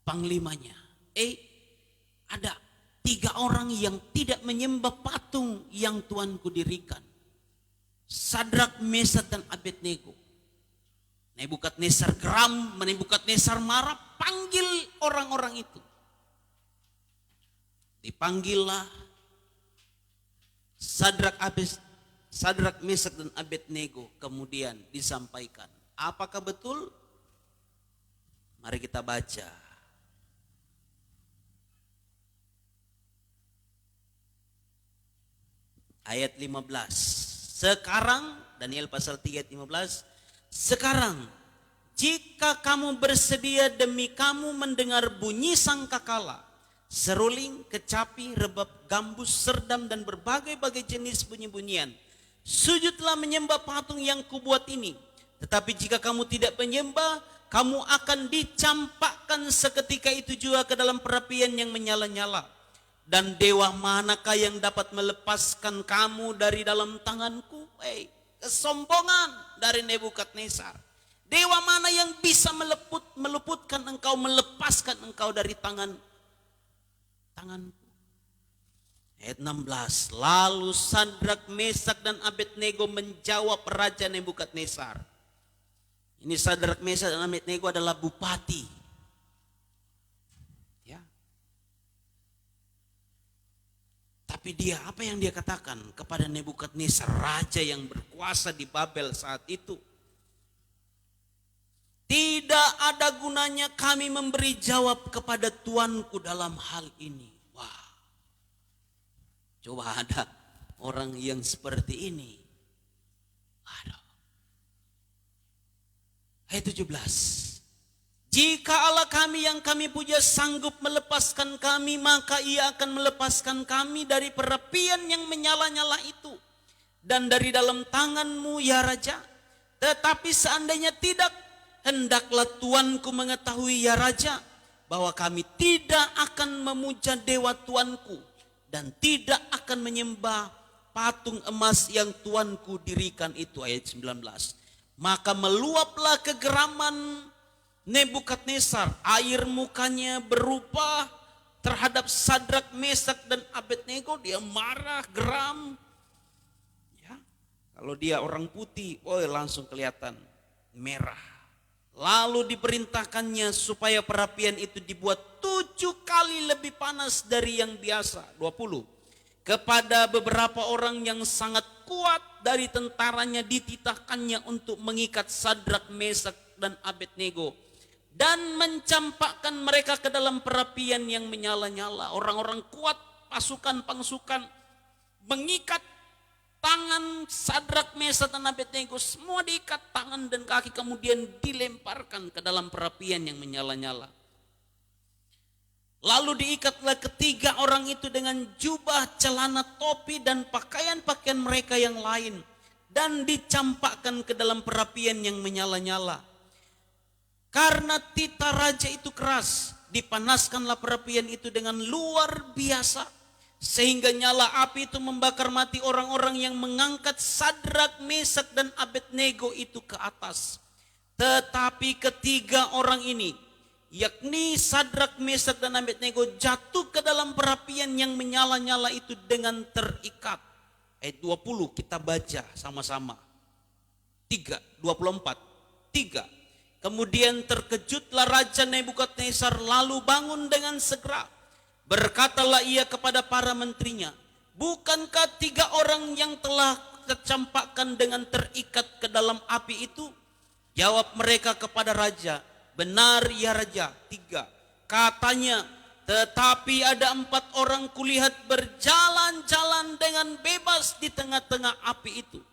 panglimanya. Ada 3 orang yang tidak menyembah patung yang Tuanku dirikan. Sadrak, Mesak, dan Abednego. Nebukadnezar geram, Nebukadnezar marah, panggil orang-orang itu. Dipanggillah Sadrak, Mesak, dan Abednego, kemudian disampaikan. Apakah betul? Mari kita baca. Ayat 15. Sekarang, Daniel pasal 3 ayat 15. Sekarang, jika kamu bersedia demi kamu mendengar bunyi sangkakala, seruling, kecapi, rebab, gambus, serdam, dan berbagai-bagai jenis bunyi-bunyian, sujudlah menyembah patung yang kubuat ini. Tetapi jika kamu tidak menyembah, kamu akan dicampakkan seketika itu juga ke dalam perapian yang menyala-nyala. Dan dewa manakah yang dapat melepaskan kamu dari dalam tanganku? Kesombongan dari Nebukadnezar. Dewa mana yang bisa meluputkan engkau, melepaskan engkau dari tanganku? Ayat 16. Lalu Sadrak, Mesak, dan Abednego menjawab Raja Nebukadnezar. Ini Sadrak, Mesak, dan Abednego adalah bupati. Ya. Tapi apa yang dia katakan kepada Nebukadnezar, raja yang berkuasa di Babel saat itu? Tidak ada gunanya kami memberi jawab kepada Tuanku dalam hal ini. Wah, coba ada orang yang seperti ini. Aduh. Ayat 17. Jika Allah kami yang kami puja sanggup melepaskan kami, maka ia akan melepaskan kami dari perapian yang menyala-nyala itu dan dari dalam tanganmu, ya Raja. Tetapi seandainya tidak, hendaklah Tuanku mengetahui, ya Raja, bahwa kami tidak akan memuja dewa Tuanku dan tidak akan menyembah patung emas yang Tuanku dirikan itu. Ayat 19. Maka meluaplah kegeraman Nebukadnezar, air mukanya berubah terhadap Sadrak, Mesak, dan Abednego. Dia marah, geram. Ya, kalau dia orang putih, langsung kelihatan merah. Lalu diperintahkannya supaya perapian itu dibuat 7 kali lebih panas dari yang biasa. 20. Kepada beberapa orang yang sangat kuat dari tentaranya dititahkannya untuk mengikat Sadrak, Mesak, dan Abednego dan mencampakkan mereka ke dalam perapian yang menyala-nyala. Orang-orang kuat, pasukan mengikat tangan Sadrak, Mesak, dan Abednego, semua diikat tangan dan kaki, kemudian dilemparkan ke dalam perapian yang menyala-nyala. Lalu diikatlah ketiga orang itu dengan jubah, celana, topi, dan pakaian-pakaian mereka yang lain, dan dicampakkan ke dalam perapian yang menyala-nyala. Karena titah raja itu keras, dipanaskanlah perapian itu dengan luar biasa, sehingga nyala api itu membakar mati orang-orang yang mengangkat Sadrak, Mesak, dan Abednego itu ke atas. Tetapi ketiga orang ini, yakni Sadrak, Mesak, dan Abednego, jatuh ke dalam perapian yang menyala-nyala itu dengan terikat. Ayat 20 kita baca sama-sama. 24. Kemudian terkejutlah Raja Nebukadnezar, lalu bangun dengan segera. Berkatalah ia kepada para menterinya, bukankah 3 orang yang telah kecampakkan dengan terikat ke dalam api itu? Jawab mereka kepada raja, benar ya Raja. 3. Katanya, tetapi ada 4 orang kulihat berjalan-jalan dengan bebas di tengah-tengah api itu.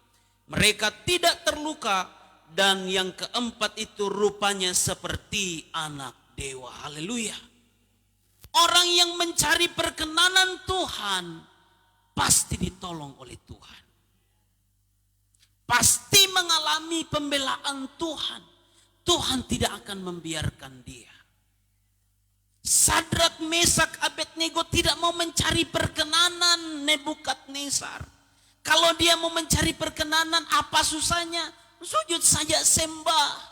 Mereka tidak terluka, dan yang keempat itu rupanya seperti anak dewa. Haleluya. Orang yang mencari perkenanan Tuhan pasti ditolong oleh Tuhan. Pasti mengalami pembelaan Tuhan. Tuhan tidak akan membiarkan dia. Sadrak, Mesak, Abednego tidak mau mencari perkenanan Nebukadnezar. Kalau dia mau mencari perkenanan, apa susahnya? sujud saja sembah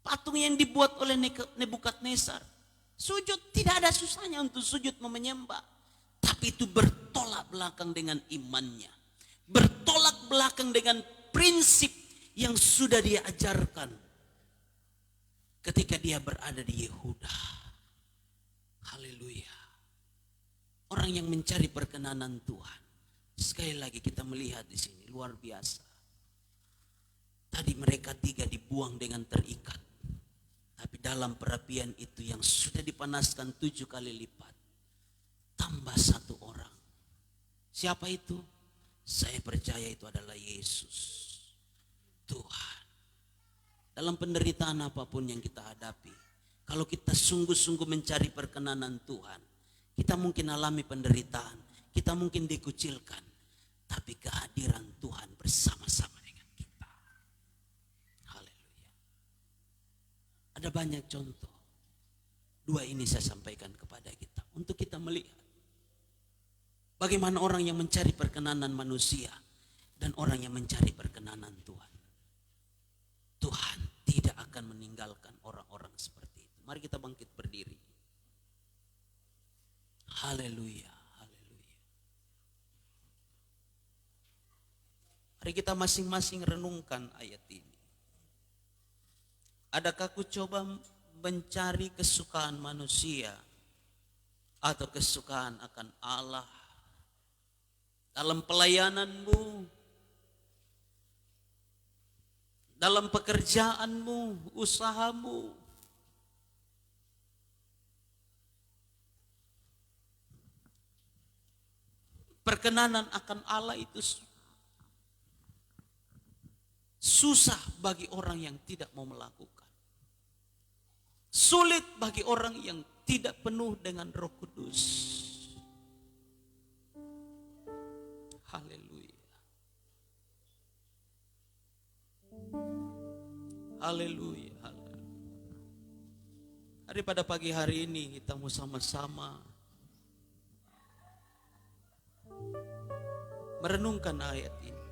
patung yang dibuat oleh Nebukadnezar. Sujud, tidak ada susahnya untuk sujud menyembah. Tapi itu bertolak belakang dengan imannya. Bertolak belakang dengan prinsip yang sudah dia ajarkan ketika dia berada di Yehuda. Haleluya. Orang yang mencari perkenanan Tuhan. Sekali lagi kita melihat di sini luar biasa. Tadi mereka 3 dibuang dengan terikat. Tapi dalam perapian itu yang sudah dipanaskan 7 kali lipat, tambah 1 orang. Siapa itu? Saya percaya itu adalah Yesus, Tuhan. Dalam penderitaan apapun yang kita hadapi, kalau kita sungguh-sungguh mencari perkenanan Tuhan, kita mungkin alami penderitaan, kita mungkin dikucilkan, tapi kehadiran Tuhan bersama-sama dengan kita. Haleluya. Ada banyak contoh. 2 ini saya sampaikan kepada kita untuk kita melihat bagaimana orang yang mencari perkenanan manusia dan orang yang mencari perkenanan Tuhan. Tuhan tidak akan meninggalkan orang-orang seperti itu. Mari kita bangkit berdiri. Haleluya, haleluya. Mari kita masing-masing renungkan ayat ini. Adakah ku coba mencari kesukaan manusia atau kesukaan akan Allah dalam pelayananmu, dalam pekerjaanmu, usahamu? Perkenanan akan Allah itu susah bagi orang yang tidak mau melakukan. Sulit bagi orang yang tidak penuh dengan Roh Kudus. Haleluya. Haleluya. Haleluya. Hari pada pagi hari ini kita mau sama-sama merenungkan ayat ini.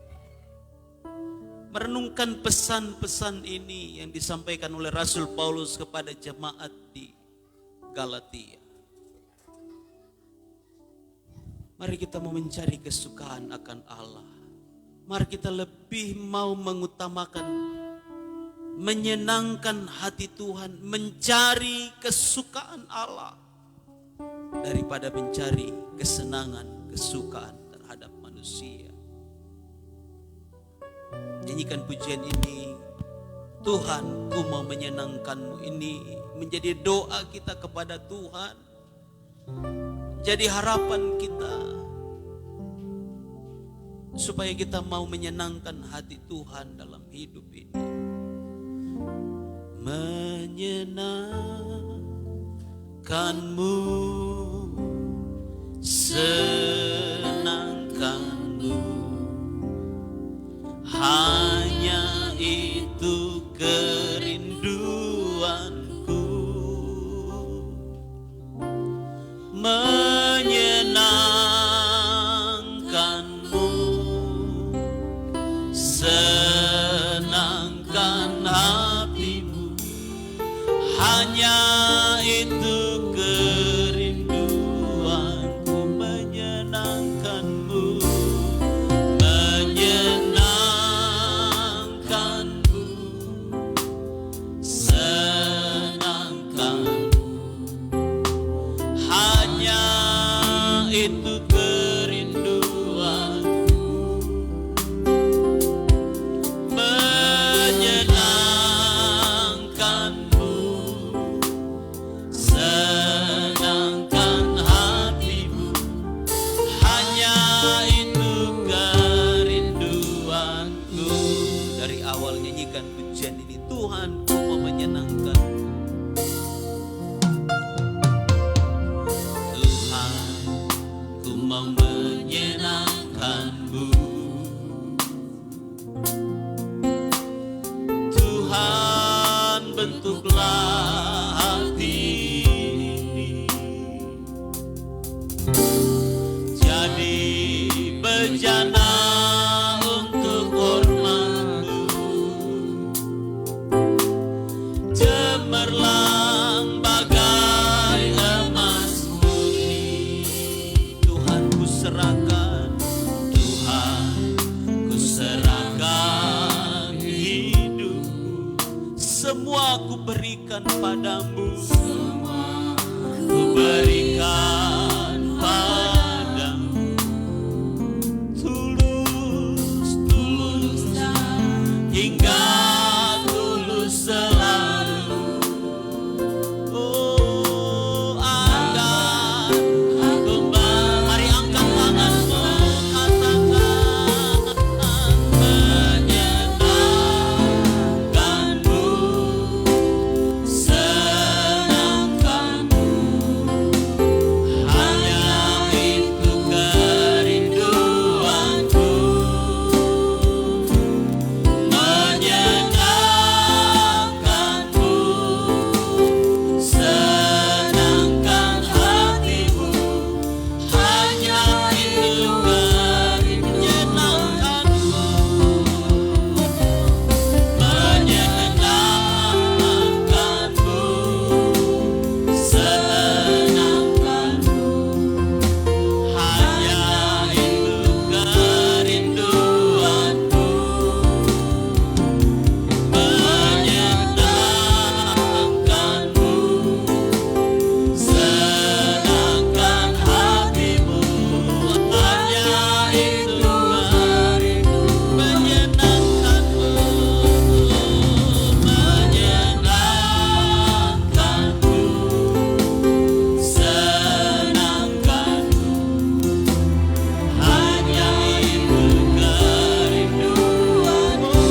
Merenungkan pesan-pesan ini yang disampaikan oleh Rasul Paulus kepada jemaat di Galatia. Mari kita mau mencari kesukaan akan Allah. Mari kita lebih mau mengutamakan, menyenangkan hati Tuhan, mencari kesukaan Allah daripada mencari kesenangan, kesukaan terhadap manusia. Nyanyikan pujian ini. Tuhan, ku mau menyenangkanmu. Ini menjadi doa kita kepada Tuhan. Jadi harapan kita supaya kita mau menyenangkan hati Tuhan dalam hidup ini. Menyenangkanmu, senangkanmu, hanya itu kerinduanku. Menyenangkanmu, senangkan hatimu, hanya itu kerinduanku. Menyenangkanmu, menyenangkanmu, senangkanmu, hanya itu kerinduanku. Menyenangkanmu, senangkan hatimu, hanya itu kerinduanku. Dari awal nyanyikan pujian ini, Tuhan, ku mau menyenangkan. Tuhan, ku mau menyenangkanmu. Tuhan, bentuklah hati ini jadi bejana untuk hormat-Mu. cemerlang bagai emas murni. Tuhan ku serahkan, Tuhan ku serahkan hidupku. Semua ku berikan padamu, semua ku berikan padamu. Tulus, tulus hingga tulus selalu. Oh, angkat aku, mari angkat tanganmu, katakan menyenangkanmu, senangkanmu. Hanya itu kerinduanku, menyenangkanmu, senangkan hatimu. Hanya itu menyenangkanmu, menyenangkanmu, senangkanmu. Hanya itu kerinduanku, menyenangkanmu, senangkan hatimu. Hanya itu menyenangkanmu, menyenangkanmu, senangkanmu. Hanya itu kerinduanmu,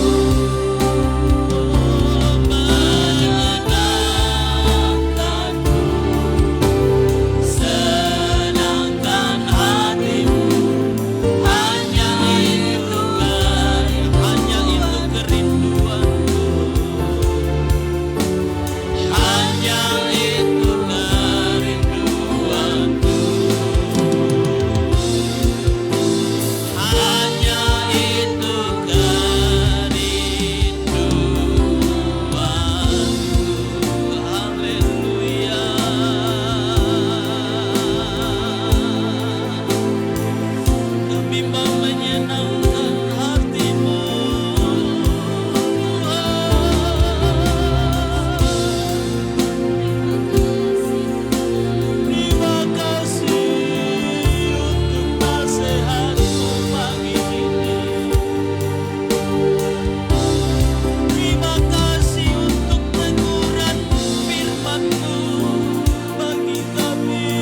menyenangkanmu, senangkan hatimu. Hanya itu kerinduanku, hanya itu kerinduanku. Hanya itu kerinduanku. Haleluya. Kami mau menyenangkan hatimu. Terima kasih untuk nasihatmu pagi ini. Terima kasih untuk teguran firman-Mu bagi kami.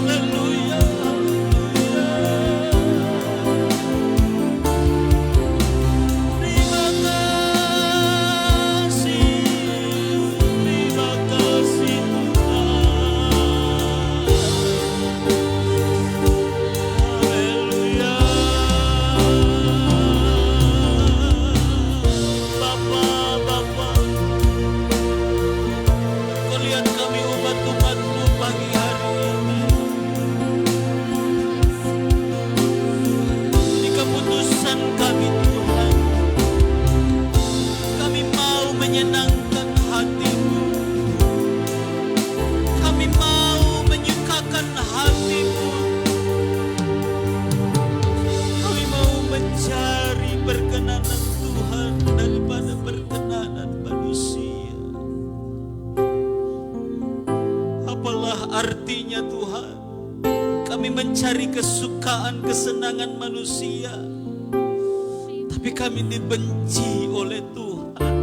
Haleluya, haleluya. Terima kasih Tuhan. Haleluya. Bapa, Kau lihat kami umat-umat-Mu pagi hari ini. Ini keputusan kami Tuhan. Kami mau menyenangkan hati-Mu. Kami mau menyukakan hati-Mu. Kami mau mencari perkenanan Tuhan daripada perkenanan manusia. Apalah artinya Tuhan kami mencari kesukaan, kesenangan manusia, tapi kami dibenci oleh Tuhan.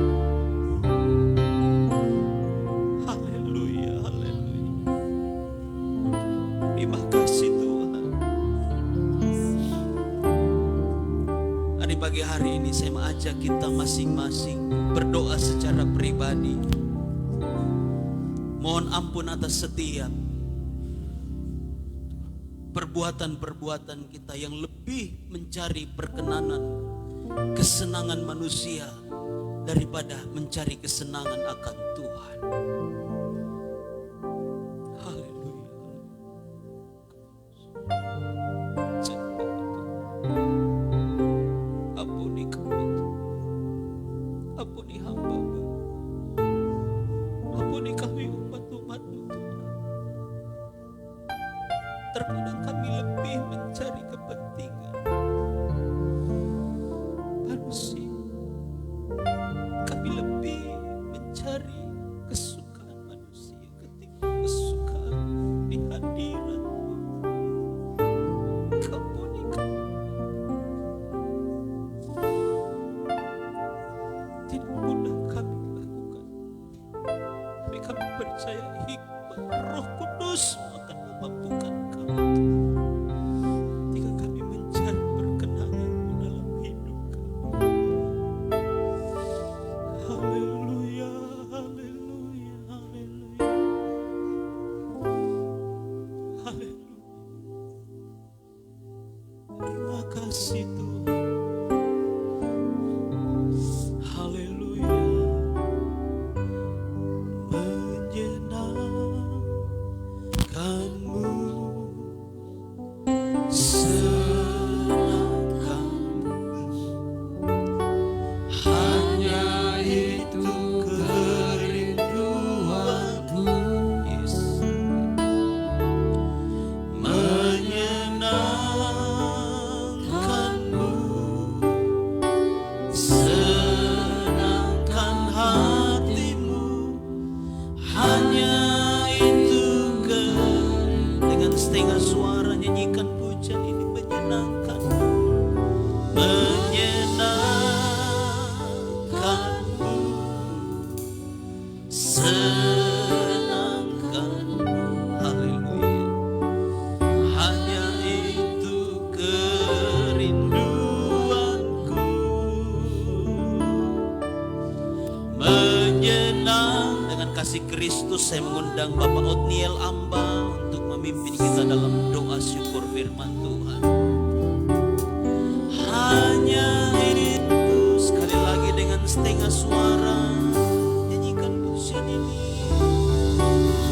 Haleluya, haleluya. Terima kasih Tuhan. Hari pagi hari ini saya mengajak kita masing-masing berdoa secara pribadi. Mohon ampun atas setiap perbuatan-perbuatan kita yang lebih mencari perkenanan, kesenangan manusia daripada mencari kesenangan akan Tuhan. Haleluya. Ampuni kami. Ampuni hamba-Mu. Ampuni kami umat-umat-Mu Tuhan. Terkadang kami lebih mencari kepentingan manusia. Kami lebih mencari kesukaan manusia ketimbang kesukaan di hadirat-Mu. Ampuni kami. Tidak mudah kami lakukan, tapi kami percaya hikmat Roh Kudus akan memampukan kami jika kami mencari perkenan-Mu dalam hidup kami. Haleluya, haleluya, haleluya, haleluya. Terima kasih Tuhan. Haleluya. Menyenangkanmu, senangkanmu, hanya itu kerinduanku. Yes. Menyenangkanmu, senangkan hatimu, hanya itu dengan setengah suara nyanyikan pujian ini. Menyenangkanmu, menyenangkanmu, senangkanmu. Haleluya. Hanya itu kerinduanku. Menyenang dengan kasih Kristus, saya mengundang Bapak Otniel Amba untuk memimpin kita dalam doa syukur firman Tuhan. Hanya itu, sekali lagi dengan setengah suara nyanyikan pujian ini.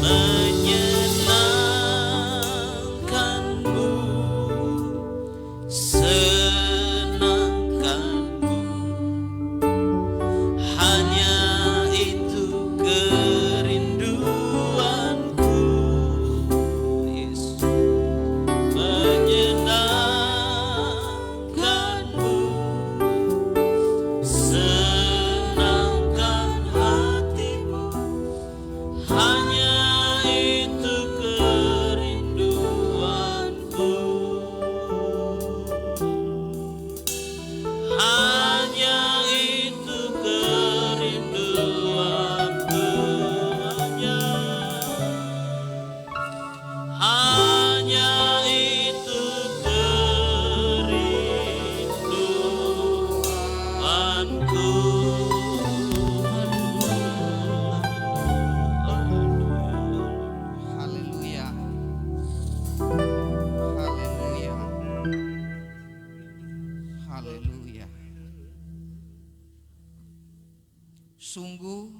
Menyenangkanmu, senangkanmu, hanya itu kerinduanku. Yes. Menyenangkanmu, senangkan hatimu, hanya itu kerinduanku. Hanya itu kerinduanku. Hanya itu kerinduanku. Haleluya. Haleluya. Haleluya. Sungguh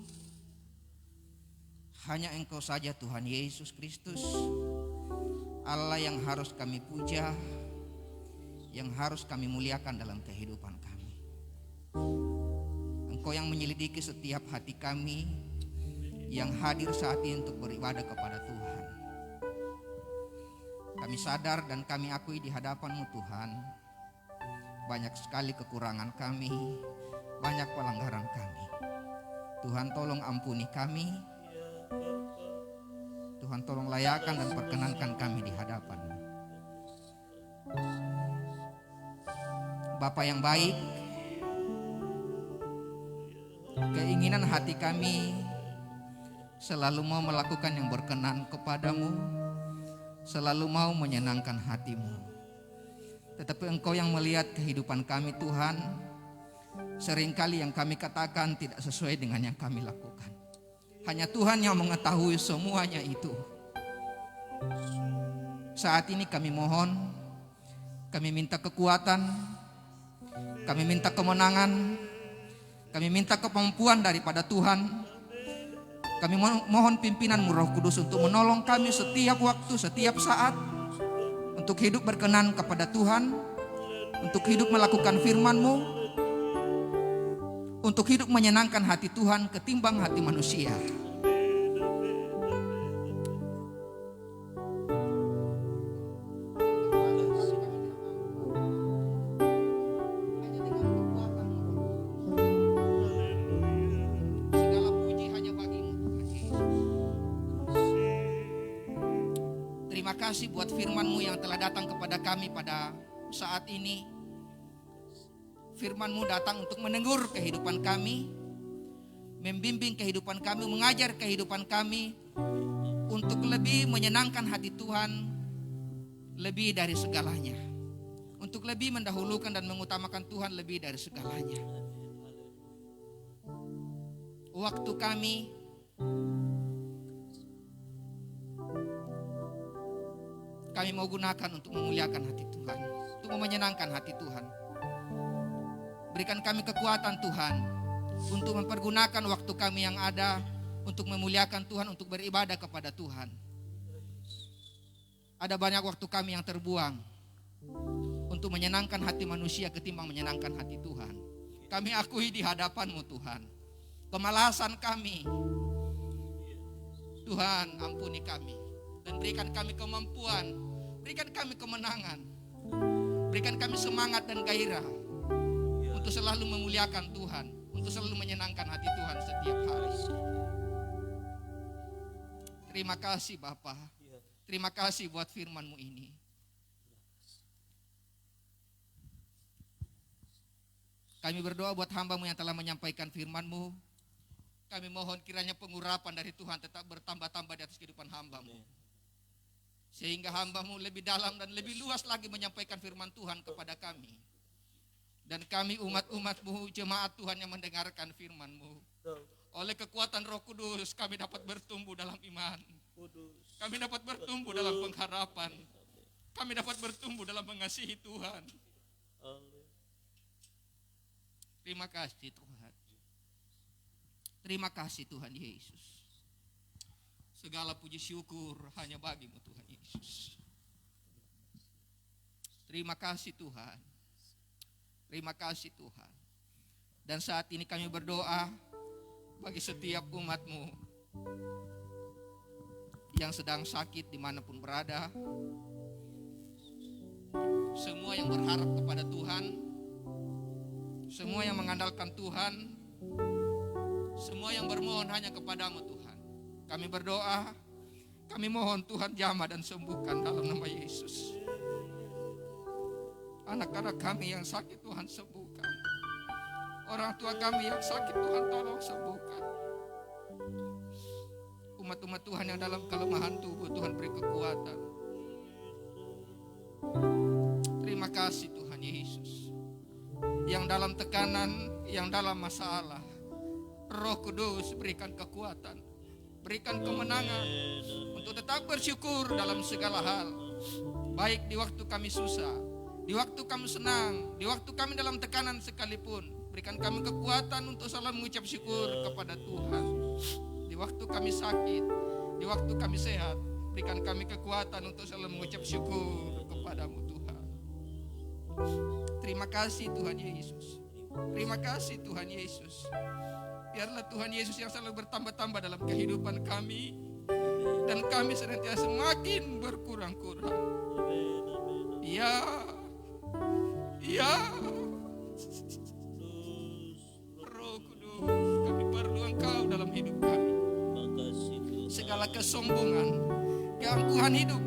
hanya Engkau saja Tuhan Yesus Kristus, Allah yang harus kami puja, yang harus kami muliakan dalam kehidupan kami. Engkau yang menyelidiki setiap hati kami, yang hadir saat ini untuk beribadah kepada Tuhan. Kami sadar dan kami akui di hadapan-Mu Tuhan, banyak sekali kekurangan kami, banyak pelanggaran kami. Tuhan tolong ampuni kami. Tuhan tolong layakan dan perkenankan kami di hadapan-Mu. Bapa yang baik, keinginan hati kami selalu mau melakukan yang berkenan kepadamu, selalu mau menyenangkan hatimu. Tetapi Engkau yang melihat kehidupan kami Tuhan, seringkali yang kami katakan tidak sesuai dengan yang kami lakukan. Hanya Tuhan yang mengetahui semuanya itu. Saat ini kami mohon, kami minta kekuatan, kami minta kemenangan, kami minta kemampuan daripada Tuhan. Kami mohon pimpinan-Mu Roh Kudus untuk menolong kami setiap waktu, setiap saat, untuk hidup berkenan kepada Tuhan, untuk hidup melakukan firman-Mu, untuk hidup menyenangkan hati Tuhan ketimbang hati manusia. Segala puji hanya bagimu Tuhan Yesus. Terima kasih buat firman-Mu yang telah datang kepada kami pada saat ini. Firman-Mu datang untuk menegur kehidupan kami, membimbing kehidupan kami, mengajar kehidupan kami untuk lebih menyenangkan hati Tuhan lebih dari segalanya. Untuk lebih mendahulukan dan mengutamakan Tuhan lebih dari segalanya. Waktu kami mau gunakan untuk memuliakan hati Tuhan, untuk menyenangkan hati Tuhan. Berikan kami kekuatan Tuhan untuk mempergunakan waktu kami yang ada untuk memuliakan Tuhan, untuk beribadah kepada Tuhan. Ada banyak waktu kami yang terbuang untuk menyenangkan hati manusia ketimbang menyenangkan hati Tuhan. Kami akui di hadapan-Mu Tuhan kemalasan kami. Tuhan, ampuni kami dan berikan kami kemampuan, berikan kami kemenangan, berikan kami semangat dan gairah untuk selalu memuliakan Tuhan, untuk selalu menyenangkan hati Tuhan setiap hari. Terima kasih Bapa. Terima kasih buat firman-Mu ini. Kami berdoa buat hamba-Mu yang telah menyampaikan firman-Mu. Kami mohon kiranya pengurapan dari Tuhan tetap bertambah-tambah di atas kehidupan hamba-Mu. Sehingga hamba-Mu lebih dalam dan lebih luas lagi menyampaikan firman Tuhan kepada kami. Dan kami umat-umat-Mu, jemaat Tuhan yang mendengarkan firman-Mu. Oleh kekuatan Roh Kudus kami dapat bertumbuh dalam iman. Kami dapat bertumbuh dalam pengharapan. Kami dapat bertumbuh dalam mengasihi Tuhan. Terima kasih Tuhan. Terima kasih Tuhan Yesus. Segala puji syukur hanya bagi-Mu Tuhan Yesus. Terima kasih Tuhan. Terima kasih Tuhan. Dan saat ini kami berdoa bagi setiap umat-Mu yang sedang sakit dimanapun berada. Semua yang berharap kepada Tuhan, semua yang mengandalkan Tuhan, semua yang bermohon hanya kepada-Mu Tuhan. Kami berdoa, kami mohon Tuhan jamah dan sembuhkan dalam nama Yesus. Anak-anak kami yang sakit Tuhan sembuhkan. Orang tua kami yang sakit Tuhan tolong sembuhkan. Umat-umat Tuhan yang dalam kelemahan tubuh Tuhan beri kekuatan. Terima kasih Tuhan Yesus. Yang dalam tekanan, yang dalam masalah, Roh Kudus berikan kekuatan, berikan kemenangan untuk tetap bersyukur dalam segala hal. Baik di waktu kami susah, di waktu kami senang, di waktu kami dalam tekanan sekalipun. Berikan kami kekuatan untuk selalu mengucap syukur kepada Tuhan. Di waktu kami sakit, di waktu kami sehat, berikan kami kekuatan untuk selalu mengucap syukur kepada-Mu Tuhan. Terima kasih Tuhan Yesus. Terima kasih Tuhan Yesus. Biarlah Tuhan Yesus yang selalu bertambah-tambah dalam kehidupan kami, dan kami senantiasa semakin berkurang-kurang. Ya, Roh Kudus, kami perlu Engkau dalam hidup kami. Segala kesombongan, keangkuhan hidup,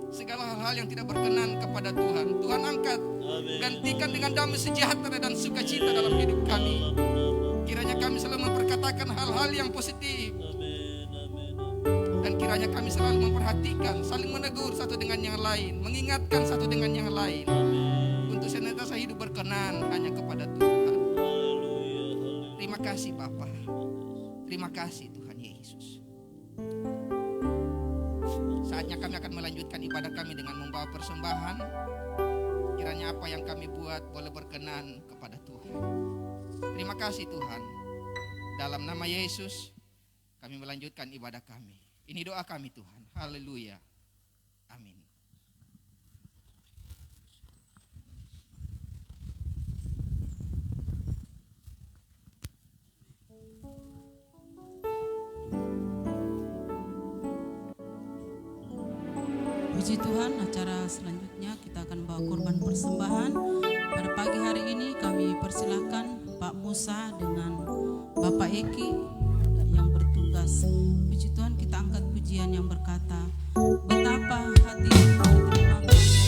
segala hal-hal yang tidak berkenan kepada Tuhan, Tuhan angkat, gantikan dengan damai sejahtera dan sukacita dalam hidup kami. Kiranya kami selalu memperkatakan hal-hal yang positif, dan kiranya kami selalu memperhatikan, saling menegur satu dengan yang lain, mengingatkan satu dengan yang lain, untuk senantiasa hidup berkenan hanya kepada Tuhan. Terima kasih Bapa. Terima kasih Tuhan Yesus. Saatnya kami akan melanjutkan ibadah kami dengan membawa persembahan. Kiranya apa yang kami buat boleh berkenan kepada Tuhan. Terima kasih Tuhan. Dalam nama Yesus kami melanjutkan ibadah kami. Ini doa kami Tuhan. Haleluya. Amin. Puji Tuhan, acara selanjutnya kita akan bawa korban persembahan. Pada pagi hari ini kami persilakan Pak Musa dengan Bapak Eki yang bertugas. Puji Tuhan, kita angkat pujian yang berkata, betapa hati berterima kasih.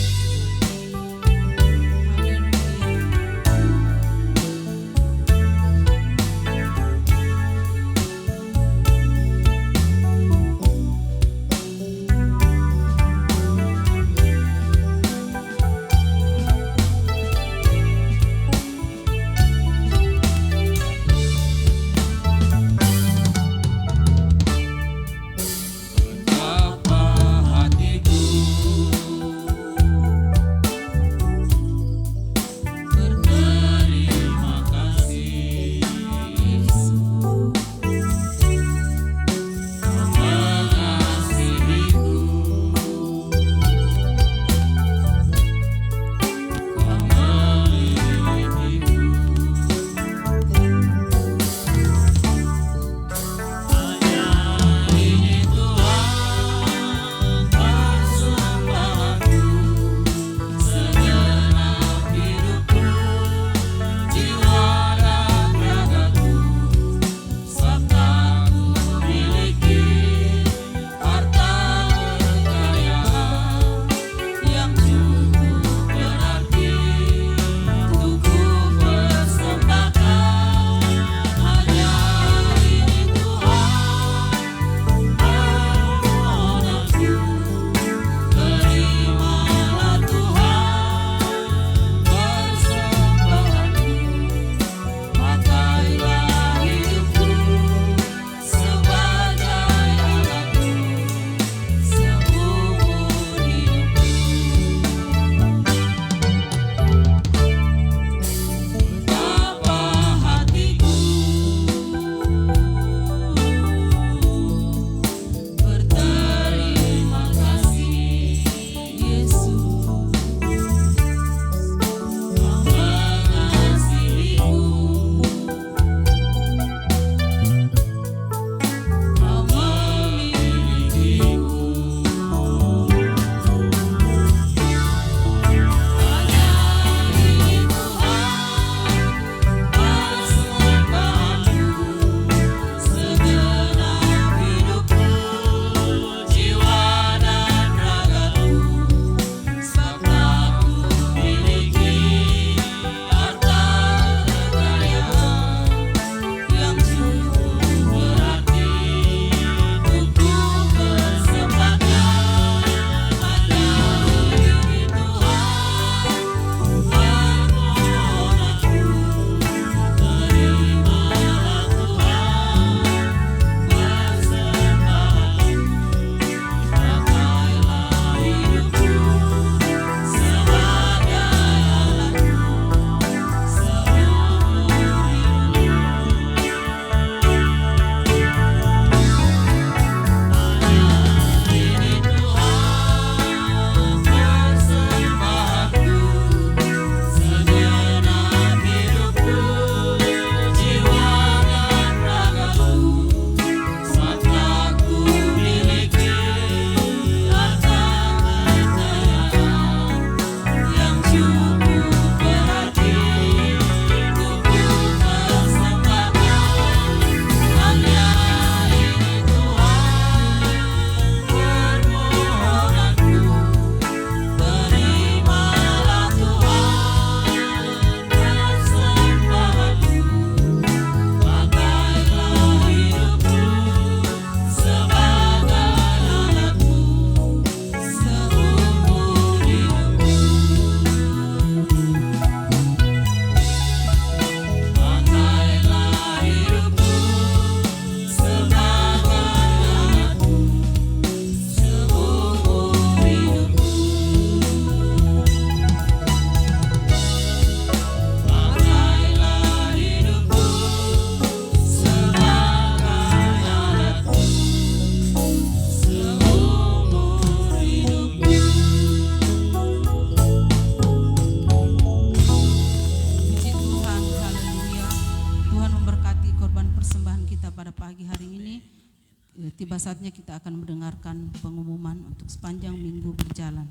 tiba saatnya kita akan mendengarkan pengumuman untuk sepanjang minggu berjalan.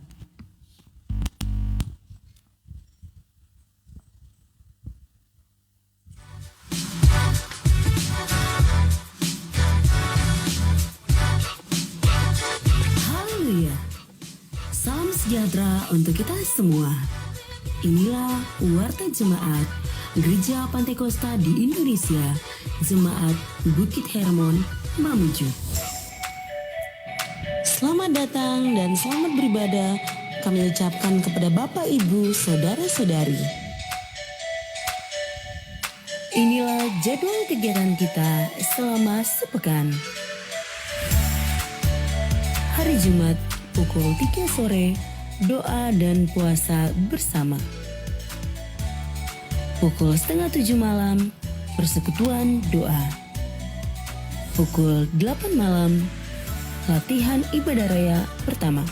Haleluya. Salam sejahtera untuk kita semua. Inilah Warta Jemaat Gereja Pantekosta di Indonesia, Jemaat Bukit Hermon, Mamuju. Selamat datang dan selamat beribadah kami ucapkan kepada Bapak, Ibu, Saudara-saudari. Inilah jadwal kegiatan kita selama sepekan. Hari Jumat pukul 3 sore, doa dan puasa bersama. Pukul 6:30 malam, persekutuan doa. Pukul 8 malam, latihan ibadah raya pertama.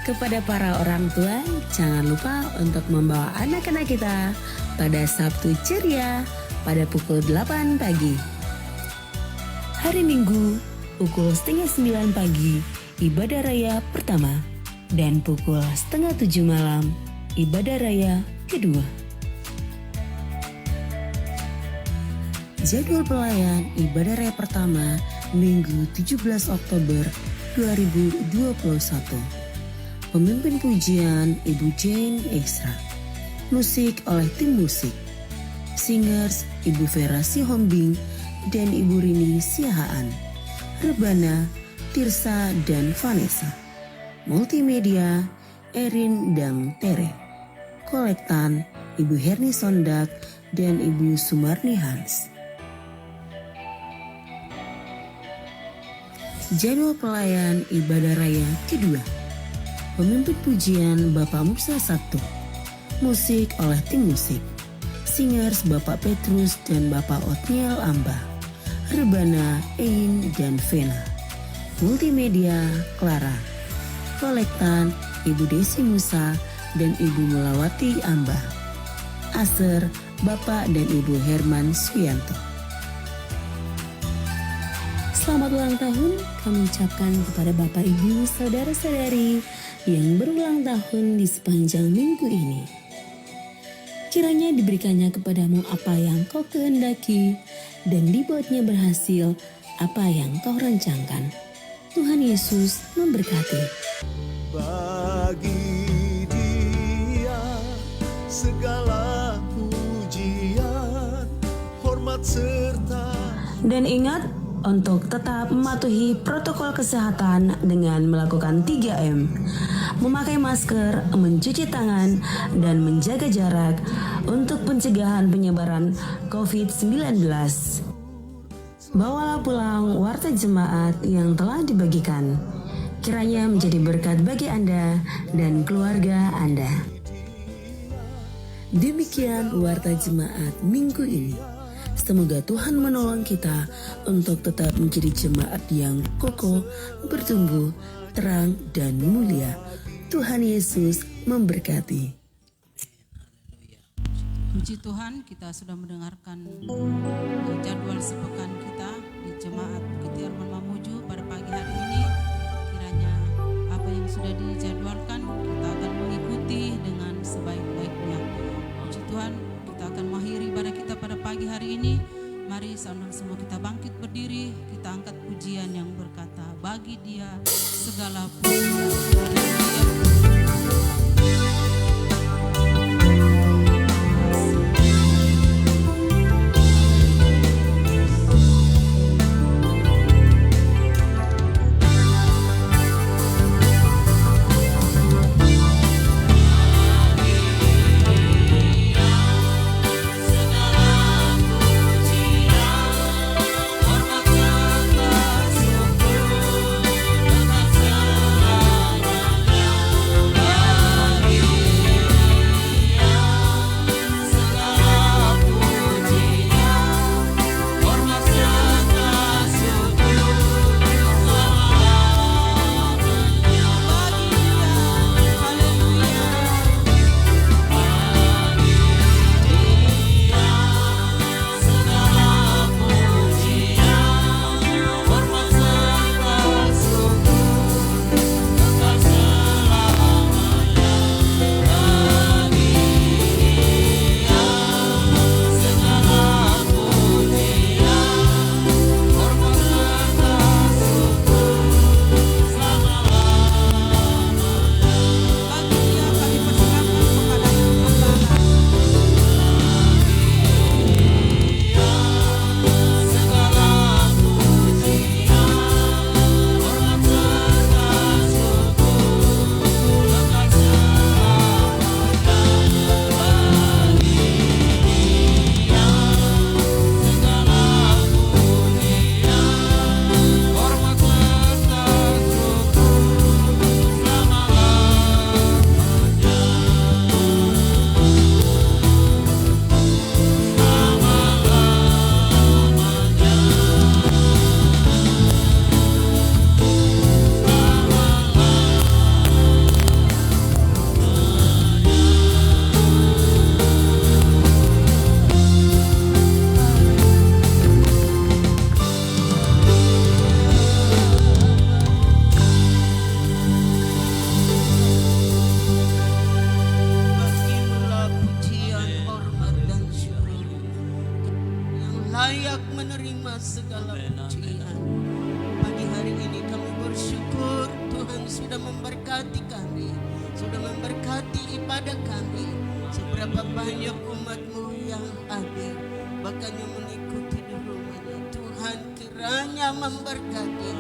Kepada para orang tua, jangan lupa untuk membawa anak-anak kita pada Sabtu ceria pada pukul 8 pagi. Hari Minggu, pukul 8:30 pagi, ibadah raya pertama. Dan pukul 6:30 malam, ibadah raya kedua. Jadwal pelayan ibadah raya pertama Minggu 17 Oktober 2021. Pemimpin pujian Ibu Jane Extra. Musik oleh tim musik. Singers Ibu Vera Sihombing dan Ibu Rini Siahaan. Rebana, Tirsa dan Vanessa. Multimedia Erin dan Tere. Kolektan Ibu Herni Sondak dan Ibu Sumarni Hans. Jadwal pelayan ibadah raya kedua. Pemimpin pujian Bapak Musa 1. Musik oleh tim musik. Singers Bapak Petrus dan Bapak Otniel Amba. Rebana, Ein dan Vena. Multimedia Clara. Kolektan Ibu Desi Musa dan Ibu Mulawati Amba. Aser Bapak dan Ibu Herman Suyanto. Selamat ulang tahun kami ucapkan kepada Bapak, Ibu, Saudara-saudari yang berulang tahun di sepanjang minggu ini. Kiranya diberikannya kepadamu apa yang kau kehendaki dan dibuatnya berhasil apa yang kau rancangkan. Tuhan Yesus memberkati. Bagi Dia segala pujian, hormat serta. Dan ingat untuk tetap mematuhi protokol kesehatan dengan melakukan 3M. Memakai masker, mencuci tangan, dan menjaga jarak untuk pencegahan penyebaran COVID-19. Bawalah pulang warta jemaat yang telah dibagikan. Kiranya menjadi berkat bagi Anda dan keluarga Anda. Demikian warta jemaat minggu ini. Semoga Tuhan menolong kita untuk tetap menjadi jemaat yang kokoh, bertumbuh, terang, dan mulia. Tuhan Yesus memberkati. Puji Tuhan, kita sudah mendengarkan jadwal sepekan kita di Jemaat Bukit Hermon Mamuju pada pagi hari ini. Kiranya apa yang sudah dijadwalkan kita akan mengikuti dengan sebaik-baiknya. Puji Tuhan, kita akan mengakhiri ibadah kita pada pagi hari ini. Mari saudara semua kita bangkit berdiri, kita angkat pujian yang berkata, bagi Dia segala pujian. Hormat serta syukur dengan segala layak menerima segala pujian. Pagi hari ini kami bersyukur Tuhan sudah memberkati kami, sudah memberkati ibadah kami. Seberapa banyak umat-Mu yang hadir, bahkan yang mengikuti di rumahnya. Tuhan kiranya memberkati,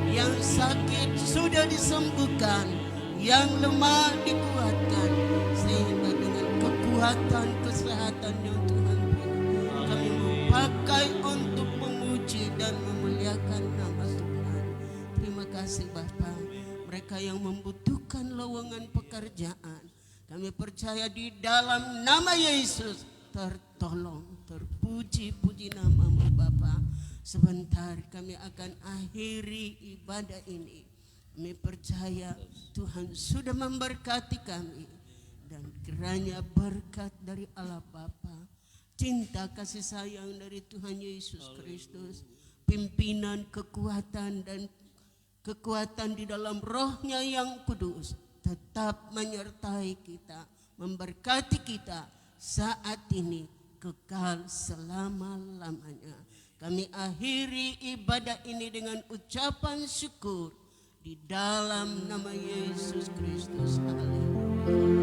yang sakit sudah disembuhkan, yang lemah dikuatkan, sehingga dengan kekuatan kesehatan yang Tuhan beri, kami memakai untuk memuji dan memuliakan nama Tuhan. Terima kasih Bapa. Mereka yang membutuhkan lowongan pekerjaan, kami percaya di dalam nama Yesus tertolong, terpuji-puji nama-Mu Bapa. Sebentar kami akan akhiri ibadah ini. Kami percaya Tuhan sudah memberkati kami, dan kiranya berkat dari Allah Bapa, cinta kasih sayang dari Tuhan Yesus Kristus, pimpinan kekuatan dan kekuatan di dalam Roh-Nya yang kudus tetap menyertai kita, memberkati kita saat ini kekal selama-lamanya. Kami akhiri ibadah ini dengan ucapan syukur di dalam nama Yesus Kristus. Haleluya.